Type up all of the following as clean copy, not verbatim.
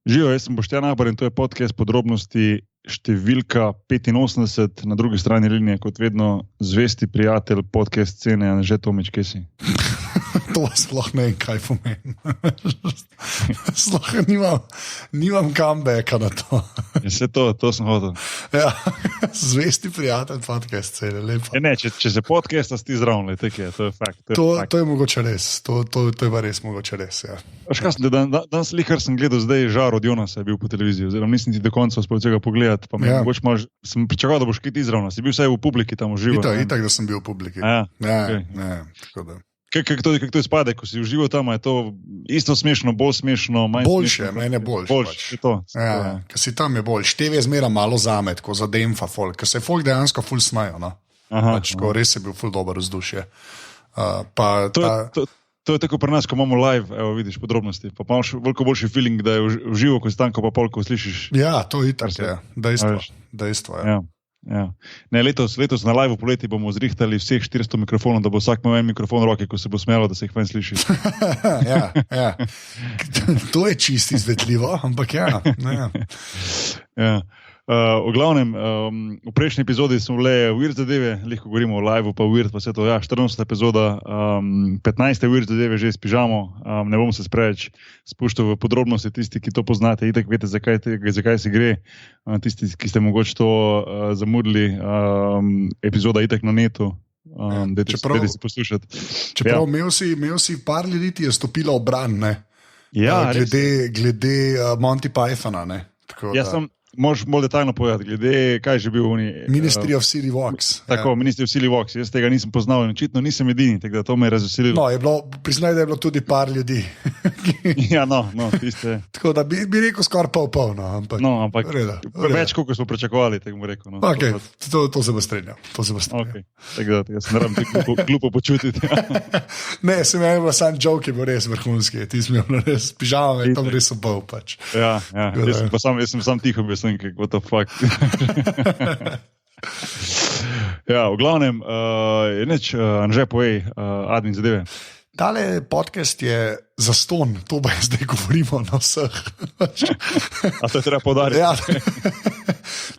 Živijo, jaz sem Boštjan Ahbar in to je podcast Podrobnosti številka 85, na drugi strani linije, kot vedno, zvesti prijatelj podcast scene, Anže Tomič, kje si? To sploh ne vem, kaj pomeni. Sploh nimam comebacka na to. Vse to sem hotel. Ja, zvesti prijatelj podcast scene, lepo. Ne, če se podcasta sti zraven, to je fakt. To je mogoče res, to je pa res mogoče res, ja. Veš kaj sem, danes likar sem gledal zdaj Žar od Jonasa je bil po televiziji, oziroma nisem ti do konca uspel vsega pogledati, pa sem pričakoval, da boš kaj ti zraven, si bil vsaj v publiki tam užival. Itak, da sem bil v publiki. Tako da. Kako to izpade, ko si užival tam, je to isto smešno, bolj smešno, manj boljše, smešno? Mene boljše. Ker si tam je boljše. TV je zmeraj malo zamet, ko za demfa folk, ker se folk dejansko ful smajo. No? Res je bil ful dober vzdušje. To je tako pri nas, ko imamo live, evo vidiš podrobnosti, pa imaš veliko boljši feeling, da je v živo, ko si tam, ko pa pol, ko slišiš. Ja, to je itak, ja. Dejstvo je. Ja. Ne, letos na live poleti bomo zrihtali vseh 400 mikrofonov, da bo vsak imel en mikrofon v roki, ko se bo smelo, da se jih ven sliši. ja. To je čisto izvedljivo, ampak ja. V glavnem, v prejšnji epizodi smo le weird zadeve, lahko govorimo o live, pa weird, pa vse to, 14. epizoda, 15. weird zadeve že spižamo, ne bom se preveč spuščal v podrobnosti, tisti, ki to poznate, itak veste, zakaj se gre, tisti, ki ste mogoče to zamudili, epizoda itak na netu, dajte si poslušati. Čeprav imel si par ljudi, ti je stopilo obran, ne? Ja, glede Monty Pythona, ne? Jaz sem Možeš bolj detaljno povedati, glede, kaj je že bil oni... Ministry of Silly Walks. Tako, Ministry of Silly Walks. Jaz tega nisem poznal in očitno nisem edini, tako da to me je razveselilo. Priznaj, da je bilo tudi par ljudi. Ja, tiste... Tako da bi rekel skoraj pol, ampak... ampak več, koliko smo pričakovali, tako bom rekel. Ok, to se bo strenjal. Okay. Tako da, jaz ne rabim tako glupo počutiti. Ne, sem imel sam joke, je bil res vrhunski. Ti smo imeli res pižame, tam res obal pač. Ja, jaz sem sam tiho bil. What the fuck. Ja, v glavnem, Anže povej, admin zadeve. Tale podcast je zaston, to pa zdaj govorimo na vseh. A to je treba podariti? Ja,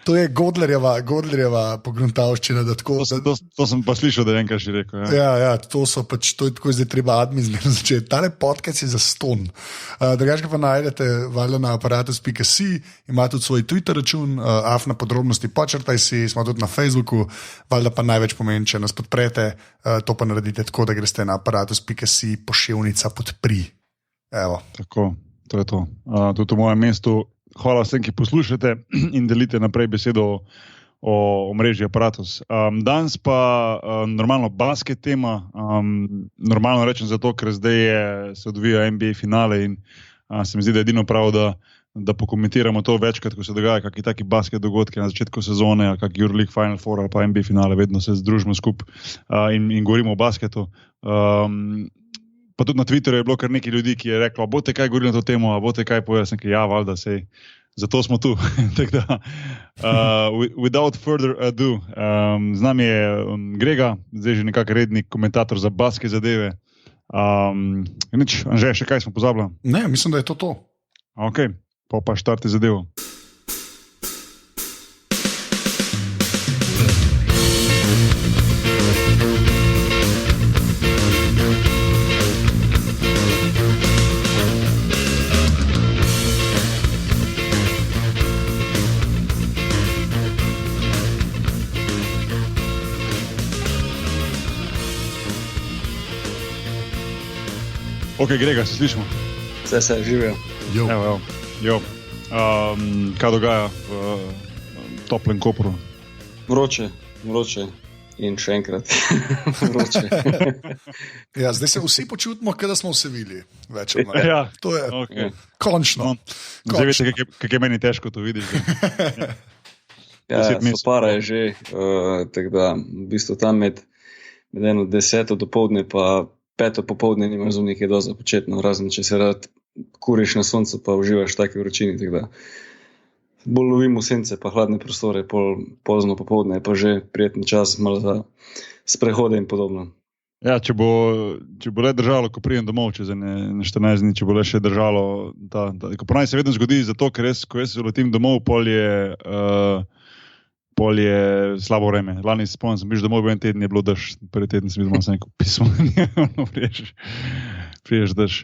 to je Godlerjeva pogruntavščina. To sem pa slišal, da je enkrat že rekel. Ja, to je tako zdaj treba admin začeti. Tale podcast je zaston. Drugače pa najdete valjda na aparatus.si, ima tudi svoj Twitter račun, afna podrobnosti počrtaj si, smo tudi na Facebooku, valjda pa največ pomeni, če nas podprete, to pa naredite tako, da greste na aparatus.si poševnica podpri. Evo. Tako, to je to. Tudi v mojem mestu. Hvala vsem, ki poslušate in delite naprej besedo o mreži Aparatus. Danes pa normalno basket tema. Normalno rečem zato, ker zdaj se odvija NBA finale in se mi zdi, da je edino prav, da pokomentiramo to večkrat, ko se dogaja kakšni taki basket dogodki na začetku sezone, ali kak EuroLeague Final Four ali pa NBA finale, vedno se združimo skupaj in govorimo o basketu. Pa tudi na Twitterju je bilo kar nekaj ljudi, ki je reklo, boste kaj govorili na to temo, a boste kaj povedali, sem kaj, ja, valjda, sej, zato smo tu. Tako da, without further ado, z nami je Grega, zdaj že nekak redni komentator za basket zadeve. Anže, še kaj smo pozabili? Ne, mislim, da je to. Ok, pa štarti zadevo. Ok, Grega, se slišimo? Se živijo. Jo. Kaj dogaja v toplem Kopru? Vroče in še enkrat vroče. Ja, zdaj se vsi počutimo, da smo v Sevilji. Ja, to je okay. Končno. Zdaj veste, kako je meni težko to vidiš. Ja, Sopara je že, tako da v bistvu tam med 10 dopoldne pa 5 popoldne nimaš zunaj nekaj doza početno, razen če se rad kuriš na soncu pa uživaš v taki vročini, tako da bolj lovimo sence pa hladne prostore, pozno popoldne je pa že prijeten čas malo za sprehode in podobno. Ja, če bo le držalo, ko pridem domov čez 14 dni, če bo le še držalo. Ko ponaj se vedno zgodi, zato ker ko jaz se letim domov, pol je slabo vreme. Lani se spomnim, sem bil domov, en teden je bilo dež, prvi teden sem bil doma, sem neko pismo, priješ dež.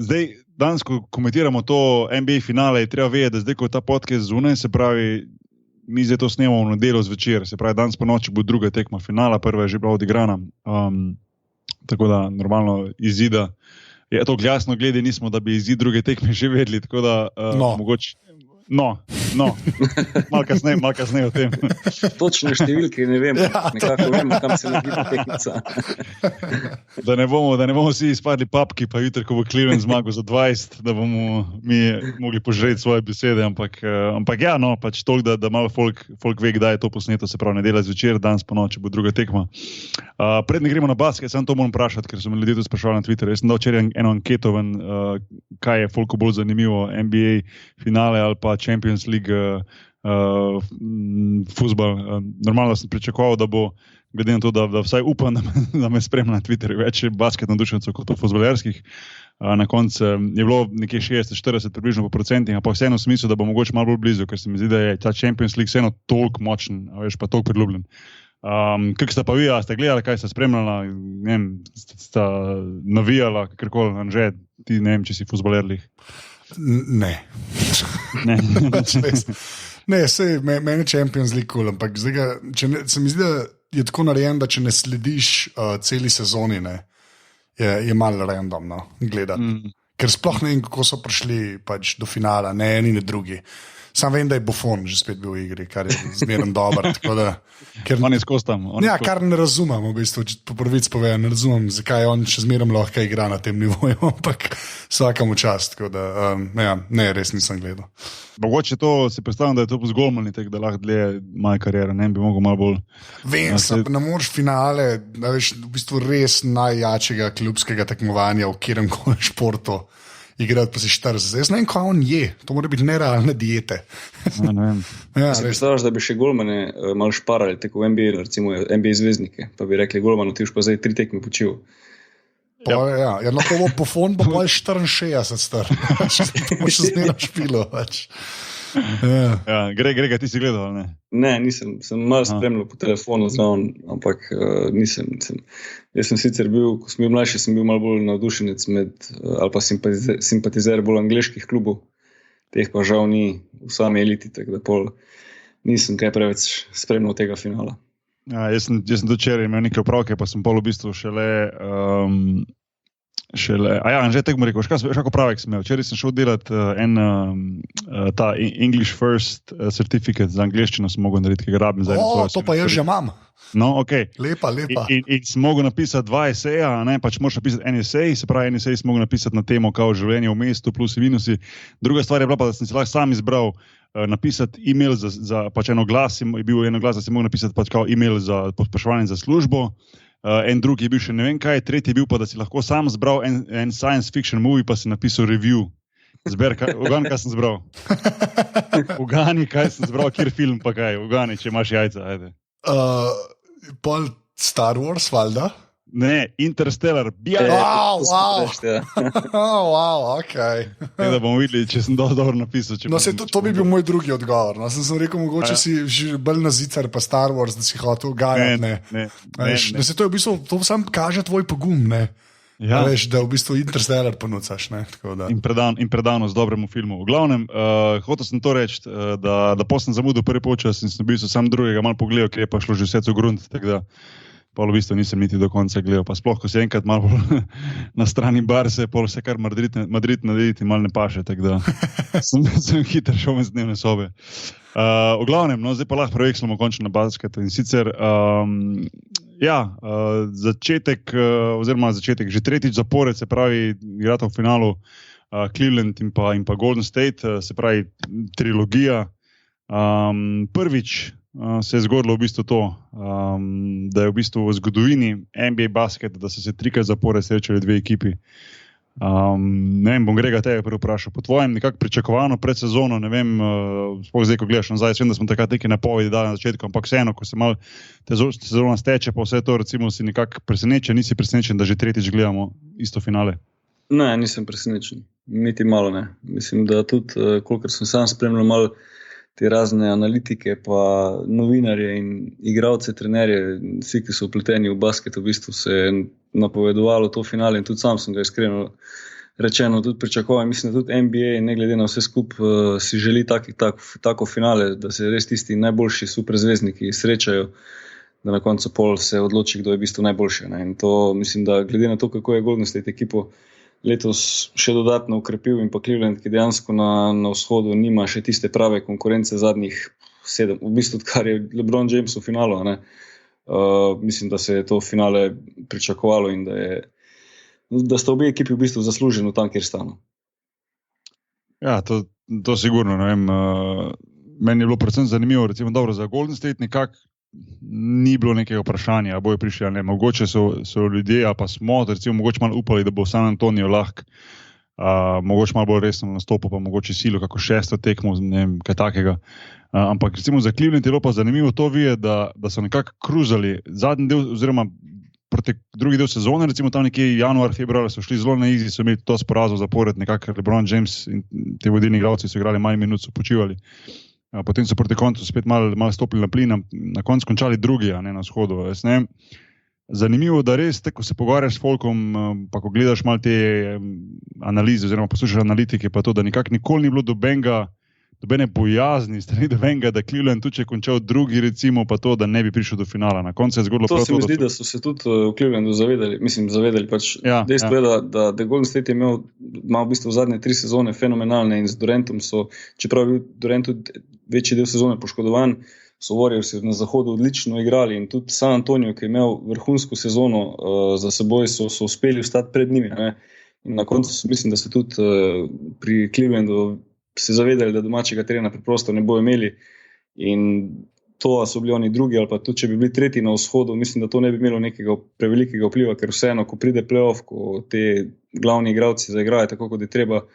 Zdaj, danes, ko komentiramo to NBA finale, je treba vedeti, da zdaj, ko je ta podcast zunaj, se pravi, mi zdaj to snemamo v nedeljo zvečer, se pravi, danes po noči bo druga tekma finala, prva je že bila odigrana, tako da normalno izida, je to glasno glede, nismo, da bi izid druge tekme že vedeli, tako da mogoče. No, malo kasneje o tem. Točne številke ne vemo, nekako vemo, kam se nagiba tekmica. Da ne bomo vsi izpadli papki, pa jutri, ko bo Cleveland zmagal za 20, da bomo mi mogli požreti svoje besede, ampak ja, no, pač toliko, da malo folk ve, kdaj je to posneto, se pravi nedelja zvečer, danes po noči bo druga tekma. Predne gremo na basket, samo to moram vprašati, ker so me ljudje to spraševali na Twitterju. Jaz sem dal včeraj eno anketo ven, kaj je folku bolj zanimivo, NBA finale ali pa Champions League fuzbal. Normalno sem pričakoval, da bo, glede na to, da vsaj upam, da me spremlja na Twitterju več basket navdušencev kot fuzbalerskih. Na koncu je bilo nekje 60-40 približno po procentih, ampak vseeno v smislu, da bo mogoče malo bolj blizu, ker se mi zdi, da je ta Champions League vseeno toliko močen, veš, pa toliko priljubljen. Kako sta pa vi, a ste gledali, kaj sta spremljala, ne vem, sta navijala, kakorkoli, Anže, ti ne vem, če si fuzbalerlih. Ne. Sej, meni je Champions League cool, ampak se mi zdi, da je tako narejen, da če ne slediš celi sezoni, je malo random gledati. Ker sploh ne vem, kako so prišli pač do finala, ne eni ne drugi. Sam vem, da je Buffon že spet bil v igri, kar je zmeren dober. On je skozi tam. Kar ne razumem, v bistvu, po prvič povem, ne razumem, zakaj on še zmeraj lahko igra na tem nivoju, ampak vsakemu čast. Ne, res nisem gledal. Mogoče to si predstavljam, da je to zgolmani tek, da lahko dlje moja karijera, ne bi mogel malo bolj. Vem, ne moreš finale, veš, v bistvu res najjačega klubskega tekmovanja v kjerem koli športu igrati pa si 40. Jaz ne vem, kaj on je. To mora biti nerealne diete. Si predstavljaš, da bi še golmane malo šparali, tako v NBA, recimo NBA zvezdnike, pa bi rekli, golmano, ti už pa zdaj 3 tekme počil. To bo Buffon, pa 64 star. To bo še zmeraj špilo. Grega, ti si gledal, ne? Ne, nisem, sem malo spremljal po telefonu zraven, ampak nisem. Jaz sem sicer bil, ko sem bil mlajši, sem bil malo bolj navdušenec ali pa simpatizer bolj angleških klubov, teh pa žal ni v sami eliti, tako da nisem kaj preveč spremljal tega finala. Jaz sem dočeraj imel neke opravke, pa sem pol v bistvu šele Anže, tako mu rekel, škako pravek sem imel. Včeraj sem šel delati ta English First certificate za angleščino, sem mogel narediti, ki ga rabim. To pa jaz že imam. No, ok. Lepa. In sem mogel napisati 2 eseja, pač moraš napisati en esej, se pravi, en esej sem mogel napisati na temo kao življenje v mestu, plusi, minusi. Druga stvar je bila pa, da sem si lahko sam izbral napisati e-mail za pač eno glas, je bil eno glas, da sem mogel napisati pač kao e-mail za pospraševanje za službo. En drugi je bil še ne vem kaj, tretji je bil pa, da si lahko sam zbral en science fiction movie, pa si napisal review. Ugani, kaj sem zbral. Ugani, kaj sem zbral, kjer film pa kaj. Ugani, če imaš jajca. Ajde. Pol Star Wars, valjda? Ne, Interstellar. Wow, ok. Da bomo videli, če sem dobro napisal. To bi bil moj drugi odgovor. Sem rekel, mogoče si že bolj na zicar pa Star Wars, da si hotel gajati. Ne. To je v bistvu, to sam kaže tvoj pogum, ne? Ja. Veš, da v bistvu Interstellar ponucaš. In predanost dobremu filmu. V glavnem, hotel sem to reči, da sem zamudil prvi polčas in sem v bistvu sam drugega malo pogledal, ker je pa šlo že vse v grunt, tako da pa v bistvu nisem niti do konca gledal. Pa sploh, ko si enkrat malo na strani Barse, pol vse kar Madrid narediti malo ne paše, tako da sem hiter šel z dnevne sobe. V glavnem, zdaj pa lahko prevekslamo končno na basket in sicer začetek, že tretjič zapored, se pravi, igrata v finalu Cleveland in pa Golden State, se pravi, trilogija. Prvič se je zgodilo v bistvu to, da je v bistvu v zgodovini NBA basket, da so se 3krat zapored srečali 2 ekipi. Ne vem, bom Grega tebe prvi vprašal. Po tvojem nekako pričakovano pred sezono, ne vem, sploh zdaj, ko gledaš nazaj, vem, da smo takrat neke napovedi dali na začetku, ampak vseeno, ko se malo te sezona steče, pa vse to, recimo, si nekako presenečen, nisi presenečen, da že tretjič gledamo isto finale? Ne, nisem presenečen, niti malo ne. Mislim, da tudi, kolikor sem sam spremljal malo te razne analitike, pa novinarje in igralce, trenerje, vsi, ki so vpleteni v basket, v bistvu se je napovedovalo to finale in tudi sam sem ga iskreno rečeno tudi pričakoval. Mislim, da tudi NBA, ne glede na vse skupaj, si želi tako finale, da se res tisti najboljši superzvezdniki srečajo, da na koncu pol se odloči, kdo je v bistvu najboljši. Ne? In to mislim, da glede na to, kako je Golden State ekipo letos še dodatno ukrepil in pa Cleveland, ki dejansko na vzhodu nima še tiste prave konkurence zadnjih 7, v bistvu kar je LeBron James v finalu, ne? Mislim, da se je to finale pričakovalo in da sta obe ekipi v bistvu zasluženi tam, kjer sta. Ja, to sigurno, ne vem. Meni je bilo predvsem zanimivo, recimo dobro za Golden State nekako ni bilo nekega vprašanja, a bojo prišli, ne, mogoče so ljudje, a pa smo, recimo mogoče malo upali, da bo San Antonio lahko, mogoče malo bolj resno nastopil, pa mogoče silo, kako 6. tekmo, ne vem, kaj takega. Ampak recimo za Cleveland je bilo pa zanimivo to videti, da so nekako kruzali zadnji del, oziroma proti drugi del sezone, recimo tam nekje januar, februar so šli zelo na easy, so imeli to porazov zapored, nekako LeBron James in te vodilni igralci so igrali manj minut, so počivali. Potem so proti koncu spet malo stopili na plin, na koncu končali drugi, a ne na vzhodu. Zanimivo, da res, ko se pogovarjaš s folkom, pa ko gledaš malo te analize oziroma poslušaš analitike, pa to, da nikoli ni bilo dobene bojazni strani dobenega, da Cleveland tudi če je končal drugi, recimo, pa to, da ne bi prišel do finala. Na koncu je zgodilo prav to. To se mi zdi, da so se tudi v Clevelandu zavedali. Pač dejstvo je, da Golden State je imel v bistvu zadnje 3 sezone fenomenalne in z Durantom so, čeprav je bil Durant tudi večji del sezone poškodovan, so Warriorsi na zahodu odlično igrali in tudi San Antonio, ki je imel vrhunsko sezono za seboj, so uspeli ostati pred njimi. Ne? In na koncu mislim, da so tudi pri Clevelandu se zavedali, da domačega terena preprosto ne bo imeli in to, a so bili oni drugi ali pa tudi, če bi bili tretji na vzhodu, mislim, da to ne bi imelo nekega prevelikega vpliva, ker vseeno, ko pride playoff, ko te glavni igralci zaigrajo tako, kot je treba,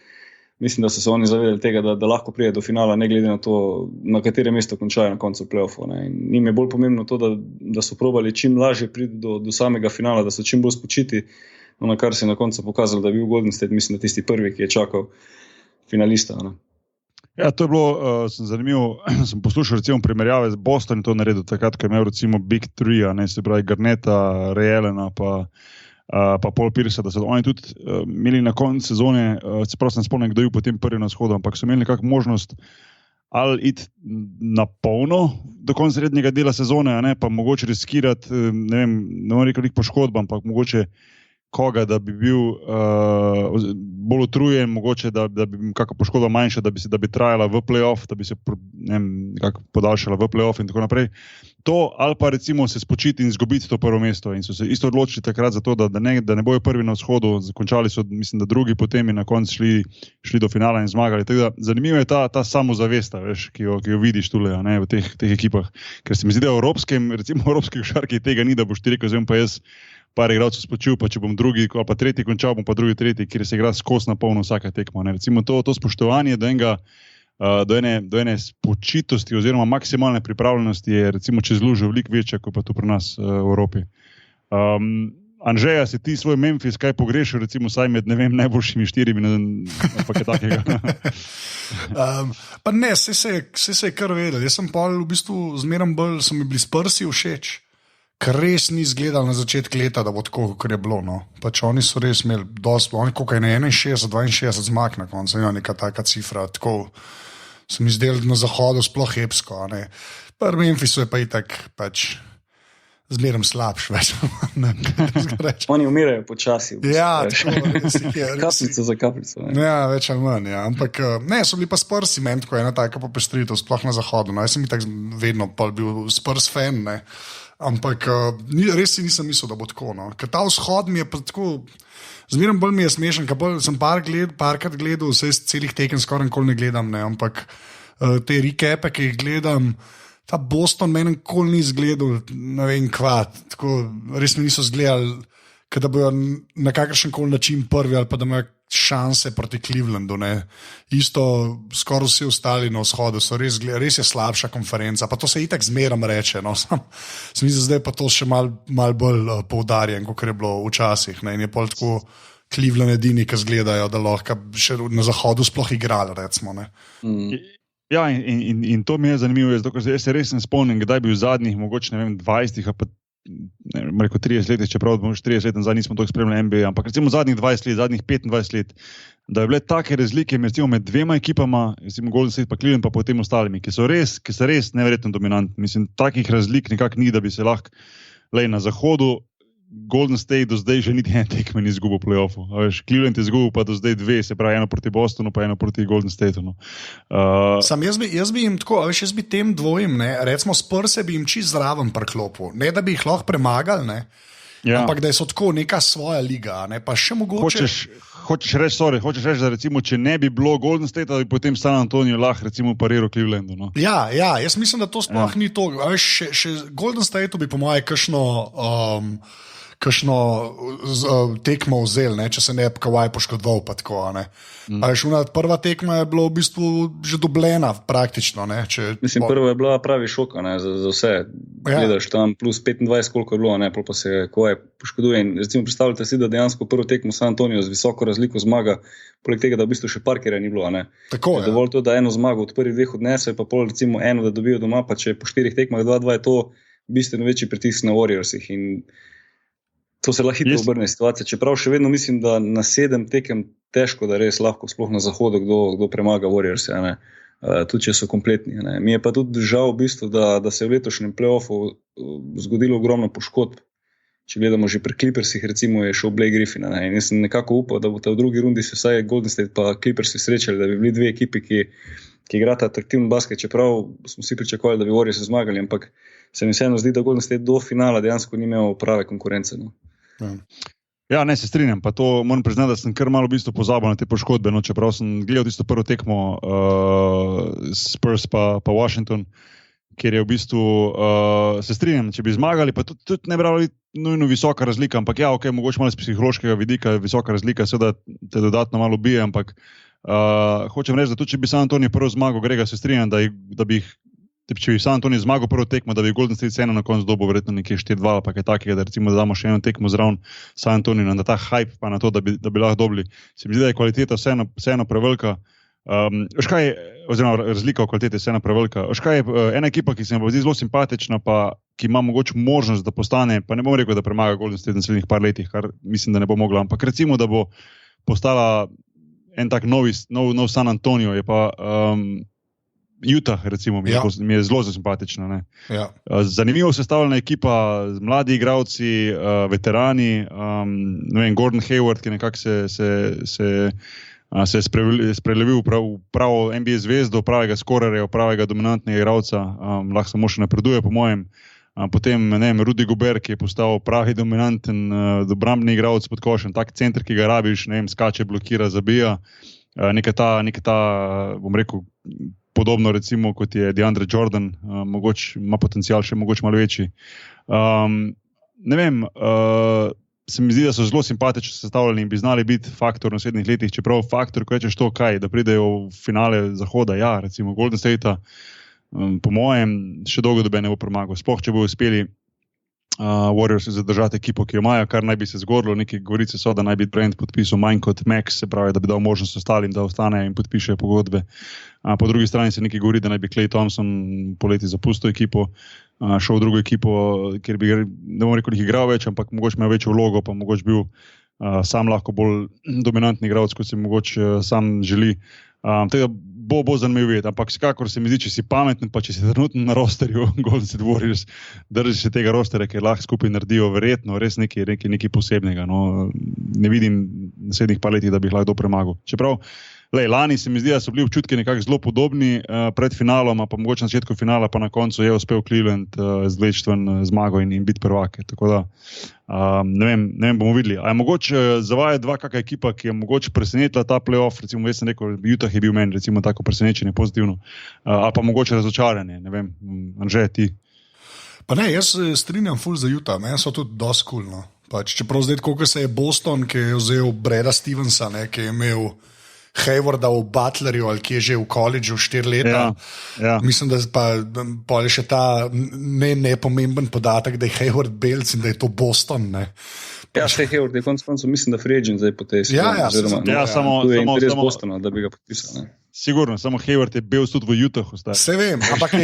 mislim, da so se oni zavedali tega, da lahko pride do finala, ne glede na to, na katere mesto končajo na koncu playoffu. In njim je bolj pomembno to, da so probali čim lažje priti do samega finala, da so čim bolj spočiti, na kar se je na koncu pokazalo, da je bil Golden State, mislim, da tisti prvi, ki je čakal finalista. Ne? Ja, to je bilo zanimivo. Sem poslušal recimo primerjave z Boston in to naredil takrat, ko je imel recimo Big Three, se pravi Garneta, Ray Allena pa Paul Pierce, da so oni tudi imeli na koncu sezone, čeprav sem spomnil, kdo je potem prvi na shodu, ampak so imeli nekako možnost ali iti na polno do konca srednjega dela sezone, a ne, pa mogoče riskirati, ne vem, ne bom rekel poškodba, ampak mogoče koga, da bi bil bolj utrujen, mogoče, da bi kakšna poškodba manjša, da bi trajala v play-off, da bi se nekako podaljšala v play-off in tako naprej. To, ali pa recimo se spočiti in izgubiti to prvo mesto. In so se isto odločili takrat za to, da ne bojo prvi na vzhodu, zakončali so, mislim, da drugi, potem in na koncu šli do finala in zmagali. Tako da zanimivo je ta samozavesta, veš, ki jo vidiš tule, ne, v teh ekipah. Ker se mi zdi, da recimo evropski košarki tega ni, da boš ti rekel, zdaj pa jaz par igralcev spočil, pa če bom drugi ali pa tretji končal, bom pa drugi tretji, kjer se igra skozi na polno vsaka tekma. Ne. Recimo to spoštovanje do ene spočitosti oziroma maksimalne pripravljenosti je recimo čez lužo veliko večja, kot pa tu pri nas v Evropi. Anžeja, si ti svoj Memphis kaj pogrešil, recimo saj med, ne vem, najboljšimi 4 ali pa kaj takega? Pa ne, vse se je kar vedel. Jaz sem pa v bistvu zmeram bolj, so mi bili Spursi všeč, ker res ni izgledal na začetku leta, da bo tako, kot je bilo. No. Pač oni so res imeli dosti, oni koliko je na 61, 62 zmag na koncu, ima neka taka cifra, tako se mi zdelo na zahodu sploh epsko. Prvi Memphisu je pa itak pač zmeram slabš, več. Oni umirajo počasi. Ja, kapljico za kapljico. Ja, več ali manj, ja. Ampak ne, so bili pa Spursi meni, ko je ena taka popestritev, sploh na zahodu. No, jaz sem itak vedno bil Spurs fan, ne. Ampak res si nisem mislil, da bo tako. No. Ker ta vzhod mi je tako, zmeraj bolj mi je smešen, ker sem parkrat gledal, vse celih tekem skoraj nikoli ne gledam, ne. Ampak te recape, ki jih gledam, ta Boston meni nikoli ni izgledal, ne vem kva, tako res mi niso izgledali da bojo na kakršen koli način prvi ali pa da imajo šanse proti Clevelandu. Ne. Isto, skoraj vsi ostali na vzhodu so res je slabša konferenca, pa to se itak zmeram reče. No. Se mi zdi, zdaj pa to še mal bolj poudarjen, kot je bilo včasih. Ne. In je pol tako Cleveland edini, ki zgledajo, da lahko še na zahodu sploh igrali, recimo. Ne. Ja, in to mi je zanimivo, ker jaz se res ne spomnim, kdaj bi v zadnjih, mogoče 20 ali pa 30 let, čeprav 30 let nazaj nismo toliko spremljali NBA, ampak recimo zadnjih 20 let, zadnjih 25 let, da je bile take razlike med dvema ekipama, recimo Golden State pa Cleveland, pa potem ostalimi, ki so res neverjetno dominantni. Mislim, takih razlik nekako ni, da bi se lahko na zahodu Golden State do zdaj že niti en tekme ni izgubil v play-offu. Cleveland je izgubil pa do zdaj 2, se pravi eno proti Bostonu, pa eno proti Golden Stateu. No. Sam jaz bi jim tako, jaz bi tem dvojim, ne, recimo Spurse bi jim čist zraven priklopil. Ne, da bi jih lahko premagali, ne, ampak da so tako neka svoja liga, ne, pa še mogoče... Hočeš reči, da recimo, če ne bi bilo Golden State, da bi potem San Antonio lahko recimo pariral Clevelandu. No? Ja, jaz mislim, da to sploh ni to. Še Golden Stateu bi po moje kakšno tekmo vzel, ne, če se ne bi Kawhi poškodoval. Prva tekma je bila v bistvu že dobljena praktično. Ne, prva je bila pravi šok za vse. Gledaš tam plus 25, koliko je bilo, ne, pa se Kawhi poškoduje. In recimo predstavljate si, da dejansko prvo tekmo San Antonio z visoko razliko zmaga, poleg tega, da v bistvu še parkera ni bilo. Ne. Tako je. Dovolj to, da eno zmago od prvih 2 odnese, pa pol recimo eno, da dobijo doma, pa če po 4 tekmah 2-2 je to bistveno večji pritisk na Warriorsih. In to se lahko hitro obrne situacija. Čeprav še vedno mislim, da na 7 tekem težko, da res lahko sploh na zahodu kdo premaga Warriors, tudi če so kompletni. Ne. Mi je pa tudi žal v bistvu, da se je v letošnjem play-offu zgodilo ogromno poškodb. Če gledamo že pri Clippersih, recimo je šel Blake Griffin. Ne. In jaz sem nekako upal, da bo v drugi rundi se vsaj Golden State pa Clippersi srečali, da bi bili 2 ekipi, ki igrata atraktivni basket, čeprav smo vsi pričakovali, da bi Warriors zmagali, ampak se mi vseeno zdi, da Golden State do finala dejansko ni imel prave konkurence. No. Ja, ne, se strinjam, pa to moram priznati, da sem kar malo v bistvu pozabil na te poškodbe, no, čeprav sem gledal tisto prvo tekmo Spurs pa Washington, kjer je v bistvu, se strinjam, če bi zmagali, pa tudi ne bi rabila nujno visoka razlika, ampak ja, mogoče malo z psihološkega vidika, visoka razlika, seveda te dodatno malo bije, ampak hočem reči, da tudi če bi San Antonio prvo zmagal, Grega, se strinjam, da bi če bi San Antonio zmagal prvo tekmo, da bi Golden State vseeno na koncu dobil verjetno nekje 4-2 ali pa kaj takega, da recimo damo še eno tekmo zraven San Antonio, na ta hype pa na to, da bi lahko dobili. Se mi zdi, da je kvaliteta vseeno prevelika. Oziroma razlika v kvaliteti je vseeno prevelika. Kaj je ena ekipa, ki se mi zdi zelo simpatična, pa ki ima mogoče možnost, da postane, pa ne bom rekel, da premaga Golden State v naslednjih par letih, kar mislim, da ne bo mogla, ampak recimo, da bo postala en tak nov San Antonio, je pa Utah, recimo, mi je zelo simpatična. Ne? Ja. Zanimivo sestavljena ekipa, mladi igralci, veterani, Gordon Hayward, ki nekako se je sprelevil v pravo NBA zvezdo, pravega skorerja, pravega dominantnega igralca, lahko samo še napreduje, po mojem. Potem, Rudy Gobert, ki je postal pravi dominanten, obrambni igralec pod košem, tak center, ki ga rabiš, skače, blokira, zabija. Neka ta, bom rekel, podobno recimo kot je DeAndre Jordan, mogoče ima potencial še mogoče malo večji. Se mi zdi, da so zelo simpatično sestavljeni in bi znali biti faktor v naslednjih letih, čeprav faktor, ko rečeš to, da pridejo v finale zahoda, ja, recimo Golden State, po mojem, še dolgo dobe ne bo premagal. Sploh, če bo uspeli Warriors zadržati ekipo, ki jo imajo, kar naj bi se zgodilo, neki govorice so, da naj bi Brand podpisal manj kot Max, se pravi, da bi dal možnost ostalim, da ostane in podpiše pogodbe. Po drugi strani se neki govori, da naj bi Klay Thompson poleti zapustil ekipo, šel v drugo ekipo, kjer bi, ne bom rekel, igral več, ampak mogoče ima večjo vlogo, pa mogoče bil sam lahko bolj dominantni igralec, kot si mogoče sam želi. Tega bo zanimivo videti, ampak vsekakor se mi zdi, če si pameten, pa če si trenutno na rosterju Golden State Warriors, držiš se tega rostera, ki lahko skupaj naredijo verjetno res nekaj posebnega. No. Ne vidim naslednjih par letih, da bi jih lahko premagal. Čeprav, lani se mi zdi, da so bili občutki nekako zelo podobni pred finalom, pa mogoče na začetku finala, pa na koncu je uspel Cleveland zvleči zmago in biti prvake. Tako da, ne vem, bomo videli. A je mogoče zavajati kakšna ekipa, ki je mogoče presenetila ta playoff, recimo, jaz sem rekel, Utah je bil meni, recimo, tako presenečenje, pozitivno, ali pa mogoče razočaranje, ne vem, Anže, ti? Pa ne, jaz strinjam ful za Utah, meni so tudi dosti cool, no. Pač, čeprav zdaj, koliko se je Boston, ki je vzel Breda Stevensa, ne, ki je imel Haywarda v Butlerju ali ki je že v koledžu 4 leta. Ja. Mislim, da pa je še ta nepomemben podatek, da je Hayward Belc in da je to Boston. Ne. Ja, še Hayward je konec koncev, mislim, da free agent zdaj po tej sezoni. Samo interes Bostona, da bi ga podpisal. Ne. Sigurno, samo Hayward je bil tudi v Utahu. Se vem, ampak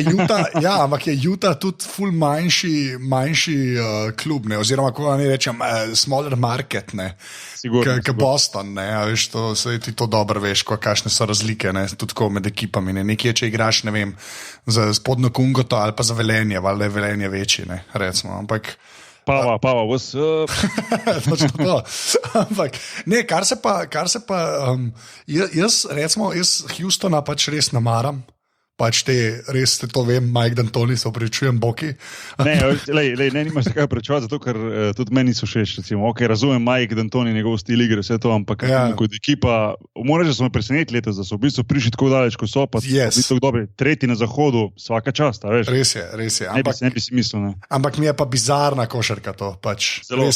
je Utah tudi ful manjši klub, ne, oziroma kako ne rečem, smaller market, ne. Kot Boston, ne, veš, ti to dobro veš, kakšne so razlike, ne, tudi med ekipami. Ne. Nekje, če igraš, ne vem, za spodno Kungoto ali pa za Velenje, valjda je Velenje večji, ne, recimo, ampak Pava, what's up? Točno to. Ampak, ne, kar se pa jaz Houstona pač res namaram. Pač res te to vem, Mike D'Antoni, se opravičujem, Boki. Ne, nimaš se kaj prečevati, zato ker tudi meni so všeč. Okay, razumem Mike D'Antoni, njegov stil igre, vse to, ampak kot ekipa, moram reči, da so me presenetili letos, da so v bistvu prišli tako daleč, kot so, pa v bistvu dobri, tretji na zahodu, vsaka čast, veš. Res je. Ne bi si mislil, ne. Ampak mi je pa bizarna košarka to, pač. Zelo.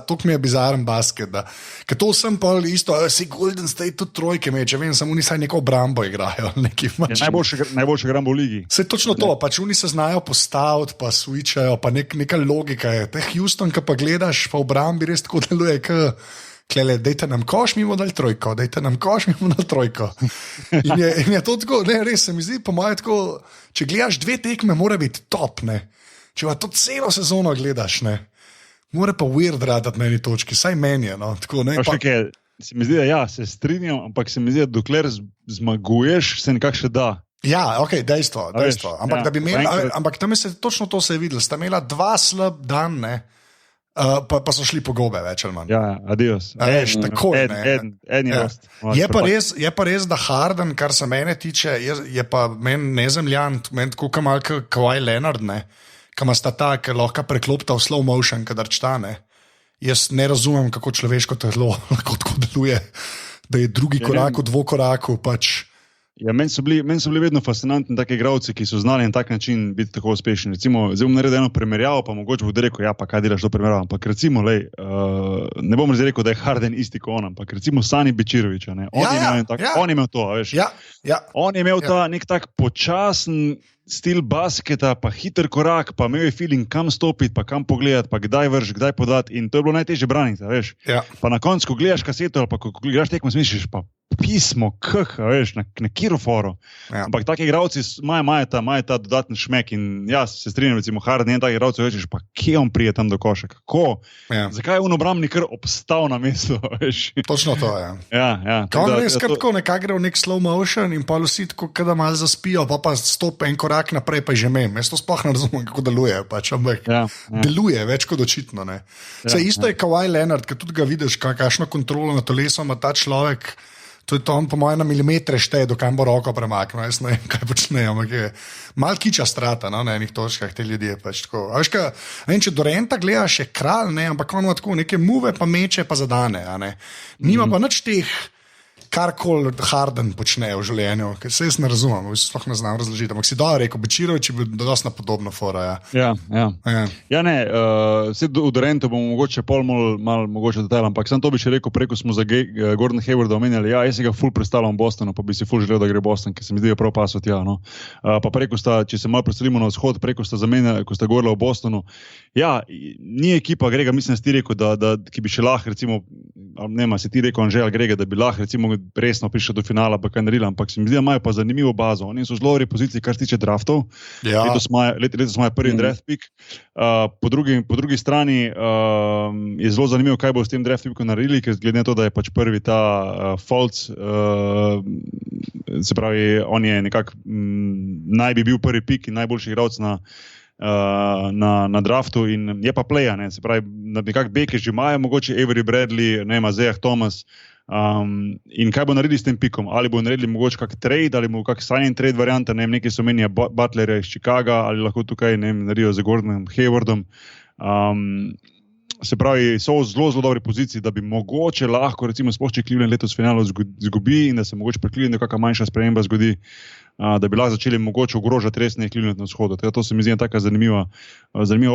Tukaj mi je bizaren basket, da. Ker to sem pa isto, si Golden State tudi trojke meče, vem, samo oni saj neko obrambo igrajo, neki mač. Najboljši gram v ligi. Se točno to, pač oni se znajo postaviti, pa switchajo, pa neka logika je. Te Houston, ki pa gledaš, pa v obrambi res tako deluje, klele, dejte nam koš, mi bomo dali trojko, In je to tako, ne, res se mi zdi, po moje tako, če gledaš 2 tekme, mora biti top, ne. Če pa to celo sezono gledaš, ne, mora pa weird radati na eni točki, saj meni je, no. Tako, ne, se mi zdi, da se strinjam, ampak se mi zdi, da dokler zmaguješ, se nekako še da. Ja, ok, dejstvo. Ampak tam je točno to se je videlo. Sta imela 2 slab dan, ne, pa so šli po gobe, več ali manj. Ja, adios. Takoj, en je rost. Je pa res, da Harden, kar se mene tiče, je pa meni nezemljan, meni tako malo Kawhi Leonard, ne, kam sta ta, ki lahko preklopta v slow motion, kadar čtane. Jaz ne razumem, kako človeško telo lahko tako deluje, da je drugi korak v dvokoraku, pač. Ja, meni so bili vedno fascinantni taki igralci, ki so znali na tak način biti tako uspešni. Recimo, zdaj bom naredil eno primerjavo, pa mogoče bo rekel, ja, pa kaj delaš to primerjavo. Ampak recimo, ne bom zdaj rekel, da je Harden isti kot on, ampak recimo Sani Bečirović, ne. On je imel to, veš. Ja. On je imel ta nek tak počasen stil basketa, pa hiter korak, pa imel je feeling, kam stopiti, pa kam pogledati, pa kdaj vrš, kdaj podati. In to je bilo najtežje braniti, veš. Ja. Pa na koncu, ko gledaš kaseto ali pa ko gledaš tekmo, misliš pa pismo, veš, na kiroforo. Ja. Ampak taki igralci imajo ta dodatni šmek in se strinjam, recimo Harden, taki igralci rečeš, pa kje on prije tam do koša, kako? Ja. Zakaj je on obrambni kar obstal na mestu, veš? Točno to, ja. Ja. On res tako nekako gre v nek slow motion in pa vsi tako, kada malo zaspijo, pa stop en korak naprej, pa že mem. Jaz to sploh ne razumem, kako deluje, pač, ampak deluje več kot očitno, ne. Isto je Kawhi Leonard, ki tudi ga vidiš, kakšno kontrolo nad telesom ima ta človek. To je to, on po mojem na milimetre šteje, dokam bo roko premaknil. Jaz ne vem, kaj počne, ampak je mal kiča strata, no, na enih točkah te ljudje. Pač tako. A veš, če Duranta gledaš, je kralj, ne, ampak on ima tako neke muve, pa meče, pa zadane. Nima pa nič teh, karkoli Harden počne v življenju, ker se jaz ne razumem, sploh ne znam razložiti. Ampak si dobro rekel, Bečirović je bil dosti podobno fora. Ja, ne, vse v Durantu bomo mogoče malo mogoče detajl, ampak sam to bi še rekel, preko smo za Gordon Haywarda omenjali, jaz si ga ful predstavljam v Bostonu, pa bi si ful želel, da gre Boston, ker se mi zdi, da prav pasot, no. Pa preko sta, če se malo predstavimo na vzhod, preko sta zamenjali, ko sta govorila o Bostonu. Ja, ni ekipa Grega, mislim, da si ti rekel, da ki bi še lahko, recimo, nema, si ti rekel Anžel Grega, da bi lahko, recimo, resno prišel do finala, pa kaj naredila, ampak se mi zdi, da imajo pa zanimivo bazo. Oni so zelo v poziciji, kar se tiče draftov. Ja. Letos imajo prvi draft pick. Po drugi strani je zelo zanimivo, kaj bo s tem draft pickom naredili, ker glede na to, da je pač prvi ta Fultz, se pravi, on je nekako naj bi bil prvi pick in najboljši igralec na draftu in je pa playa, ne, se pravi, nekako beke že imajo, mogoče Avery Bradley, ne vem, Isaiah Thomas, in kaj bo naredili s tem pikom? Ali bo naredili mogoče kak trade, ali bo kak sign trade varianta, ne vem, nekaj so menja Butlerja iz Chicaga, ali lahko tukaj, ne vem, naredijo z Gordonom Haywardom. se pravi, so v zelo, zelo dobri poziciji, da bi mogoče lahko, recimo, če Cleveland letos finalu zgubi in da se mogoče pri Clevelandu kakšna manjša sprememba zgodi, da bi lahko začeli mogoče ogrožati resne Cleveland na vzhodu. To se mi zdi taka zanimiva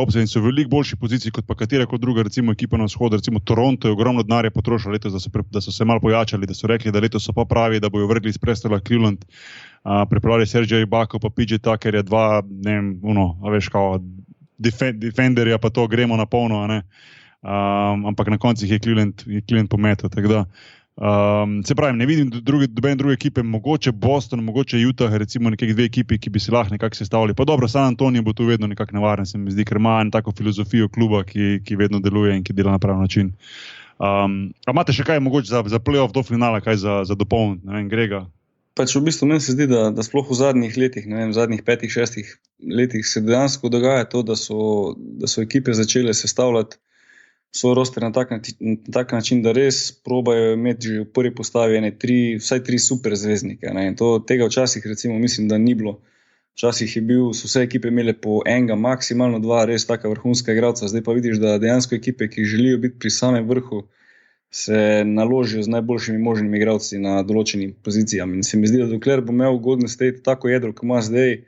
opcija in so v veliko boljši poziciji kot pa katera kot druga, recimo, ekipa na vzhodu. Recimo Toronto je ogromno denarja potrošil letos, da so se malo pojačali, da so rekli, da letos so pa pravi, da bojo vrgli iz prestola Cleveland. Pripravljali Sergej Ibaka, pa PJ Tuckerja, dva, ne vem, kao defenderja, pa to gremo na polno, ampak na koncu je Cleveland pometel. Tako da, se pravi, ne vidim druge ekipe, mogoče Boston, mogoče Utah, recimo nekaj dve ekipi, ki bi se lahko nekako sestavili. Pa dobro, San Antonio bo tu vedno nekako nevaren, se mi zdi, ker ima eno tako filozofijo kluba, ki vedno deluje in ki dela na pravi način. A imate še kaj mogoče za playoff do finala, kaj za dopolniti, ne vem, Grega? Pač v bistvu meni se zdi, da sploh v zadnjih letih, ne vem, v zadnjih 5-6 letih se dejansko dogaja to, da so ekipe začele sestavljati svoj roster na tak način, da res probajo imeti že v prvi postavi vsaj tri super zvezdnike. In tega včasih recimo mislim, da ni bilo. Včasih so vse ekipe imele po enega, maksimalno dva res taka vrhunska igralca. Zdaj pa vidiš, da dejansko ekipe, ki želijo biti pri samem vrhu, se naložijo z najboljšimi možnimi igralci na določenih pozicijah. In se mi zdi, da dokler bo imel Golden State tako jedro, kot ima zdaj,